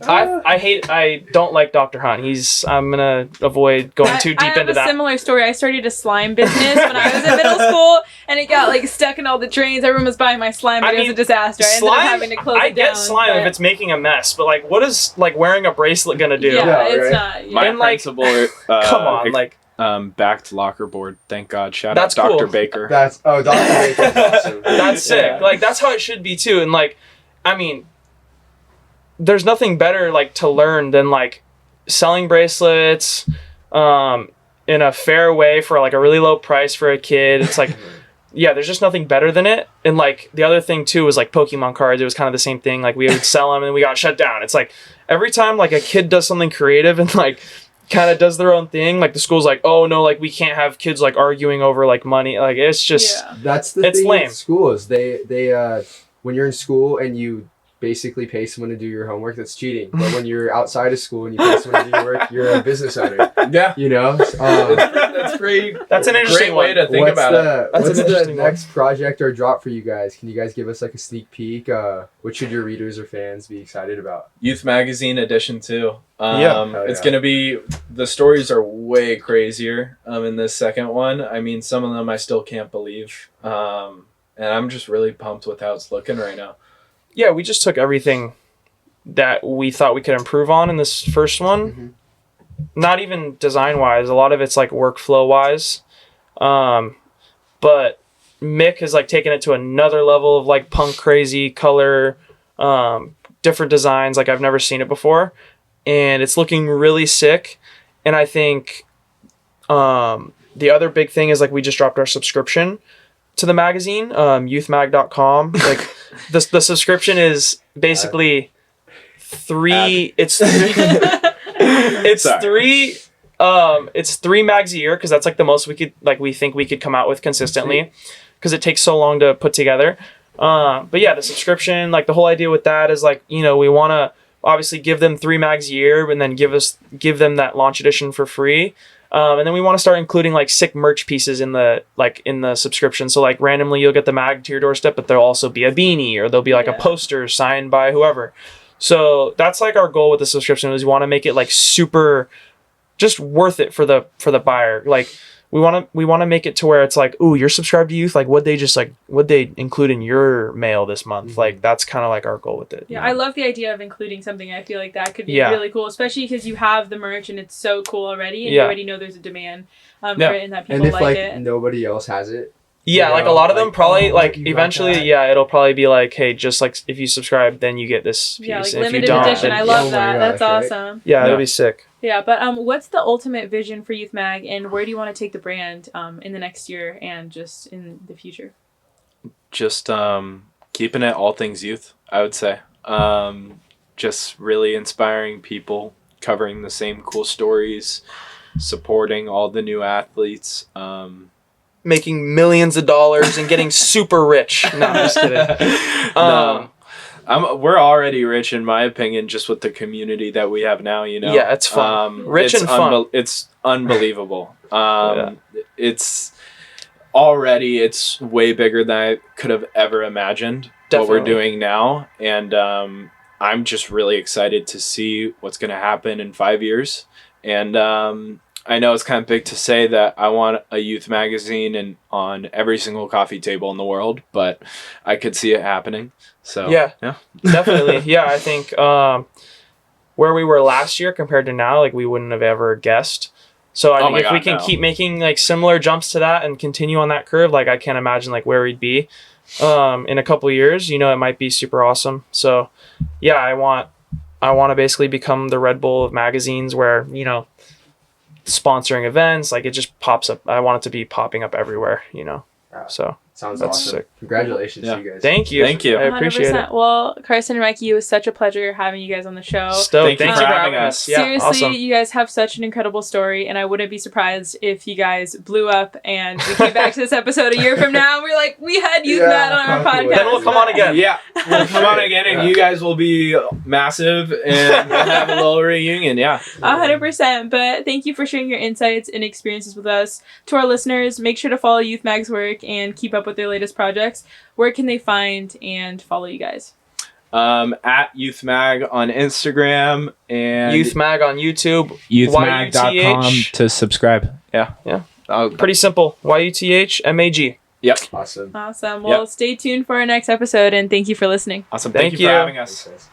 B: I don't like Dr. Hunt. I'm gonna avoid going too deep into that. I have a
D: similar story. I started a slime business when I was in middle school, and it got like stuck in all the drains. Everyone was buying my slime, but it was a disaster. I ended up having to close it down.
B: I get slime if it's making a mess, but like, what is like wearing a bracelet gonna do?
D: Yeah, it's not.
C: My principal,
B: come on, like.
C: Backed locker board. Thank God. Shout out Dr.
B: Cool.
C: Baker.
A: Dr. Baker. Awesome.
B: That's sick. Like that's how it should be too. And like, I mean, there's nothing better like to learn than like selling bracelets in a fair way for like a really low price for a kid. It's like, yeah, there's just nothing better than it. And like the other thing too was like Pokemon cards. It was kind of the same thing. Like we would sell them and we got shut down. It's like every time like a kid does something creative and like kind of does their own thing, like the school's like, oh no, like we can't have kids like arguing over like money. Like it's just
A: that's the thing with schools. They when you're in school and you basically pay someone to do your homework, that's cheating. But when you're outside of school and you pay someone to do your work, you're a business owner. Yeah, you know.
C: That's great.
B: That's an interesting
C: way to think about it.
A: What's the next project or drop for you guys? Can you guys give us like a sneak peek? What should your readers or fans be excited about?
C: Youth Magazine edition 2. It's gonna be, the stories are way crazier in this second one. I mean, some of them I still can't believe. And I'm just really pumped with how it's looking right now.
B: Yeah, we just took everything that we thought we could improve on in this first one. Mm-hmm. Not even design-wise. A lot of it's like workflow-wise. But Mick has like taken it to another level of like punk crazy color, different designs like I've never seen it before. And it's looking really sick. And I think the other big thing is like we just dropped our subscription to the magazine, youthmag.com. Like the subscription is basically three It's 3 mags a year because that's like the most we think we could come out with consistently because it takes so long to put together. But yeah, the subscription, like the whole idea with that is like, you know, we want to obviously give them 3 mags a year and then give them that launch edition for free. And then we want to start including like sick merch pieces in the subscription. So like randomly you'll get the mag to your doorstep, but there'll also be a beanie or there'll be like a poster signed by whoever. So that's like our goal with the subscription is we want to make it like super just worth it for the buyer. Like we want to make it to where it's like, ooh, you're subscribed to Youth. Like what'd they include in your mail this month? Mm-hmm. Like that's kind of like our goal with it.
D: Yeah, I love the idea of including something. I feel like that could be really cool, especially because you have the merch and it's so cool already, and you already know there's a demand for it and that people
A: and if
D: like it.
A: Nobody else has it.
B: Yeah, like a lot of them probably like eventually, it'll probably be like, hey, just like if you subscribe, then you get this piece.
D: Yeah, like
B: and
D: limited
B: if you don't,
D: edition. I love that. That's awesome.
B: Yeah, it'll be sick.
D: Yeah, but what's the ultimate vision for Youth Mag, and where do you want to take the brand in the next year and just in the future?
C: Just keeping it all things youth, I would say. Just really inspiring people, covering the same cool stories, supporting all the new athletes.
B: Making millions of dollars and getting super rich. No, I'm just kidding.
C: No. We're already rich, in my opinion, just with the community that we have now, you know?
B: Yeah, it's fun. Rich and fun.
C: It's unbelievable. It's way bigger than I could have ever imagined. Definitely. What we're doing now. And I'm just really excited to see what's going to happen in 5 years. And I know it's kind of big to say that I want a youth magazine and on every single coffee table in the world, but I could see it happening. So
B: yeah, definitely. Yeah, I think where we were last year compared to now, like we wouldn't have ever guessed. So I think if we can keep making like similar jumps to that and continue on that curve, like I can't imagine like where we'd be in a couple of years. You know, it might be super awesome. So yeah, I want to basically become the Red Bull of magazines where, you know, sponsoring events, like it just pops up. I want it to be popping up everywhere, you know. So
A: sounds awesome. Sick. Congratulations to you guys.
B: Thank you.
C: I
B: appreciate it.
D: Well, Carson and Mikey, it was such a pleasure having you guys on the show.
B: Thank you for having us.
D: Yeah, seriously, awesome. You guys have such an incredible story, and I wouldn't be surprised if you guys blew up and we came back to this episode a year from now and we're like, we had Youth Mag on our podcast.
B: Then we'll come on again.
C: Yeah, we'll come on again, and you guys will be massive, and we'll have a little reunion. Yeah,
D: 100%. But thank you for sharing your insights and experiences with us. To our listeners, make sure to follow Youth Mag's work and keep up with their latest projects. Where can they find and follow you guys?
C: At Youth Mag on Instagram and
B: Youth Mag on YouTube.
C: YouthMag.com to subscribe. Yeah.
B: Pretty simple. YÜTH
C: Yep.
A: Awesome.
D: Well, stay tuned for our next episode, and thank you for listening.
C: Awesome. Thank you for having us.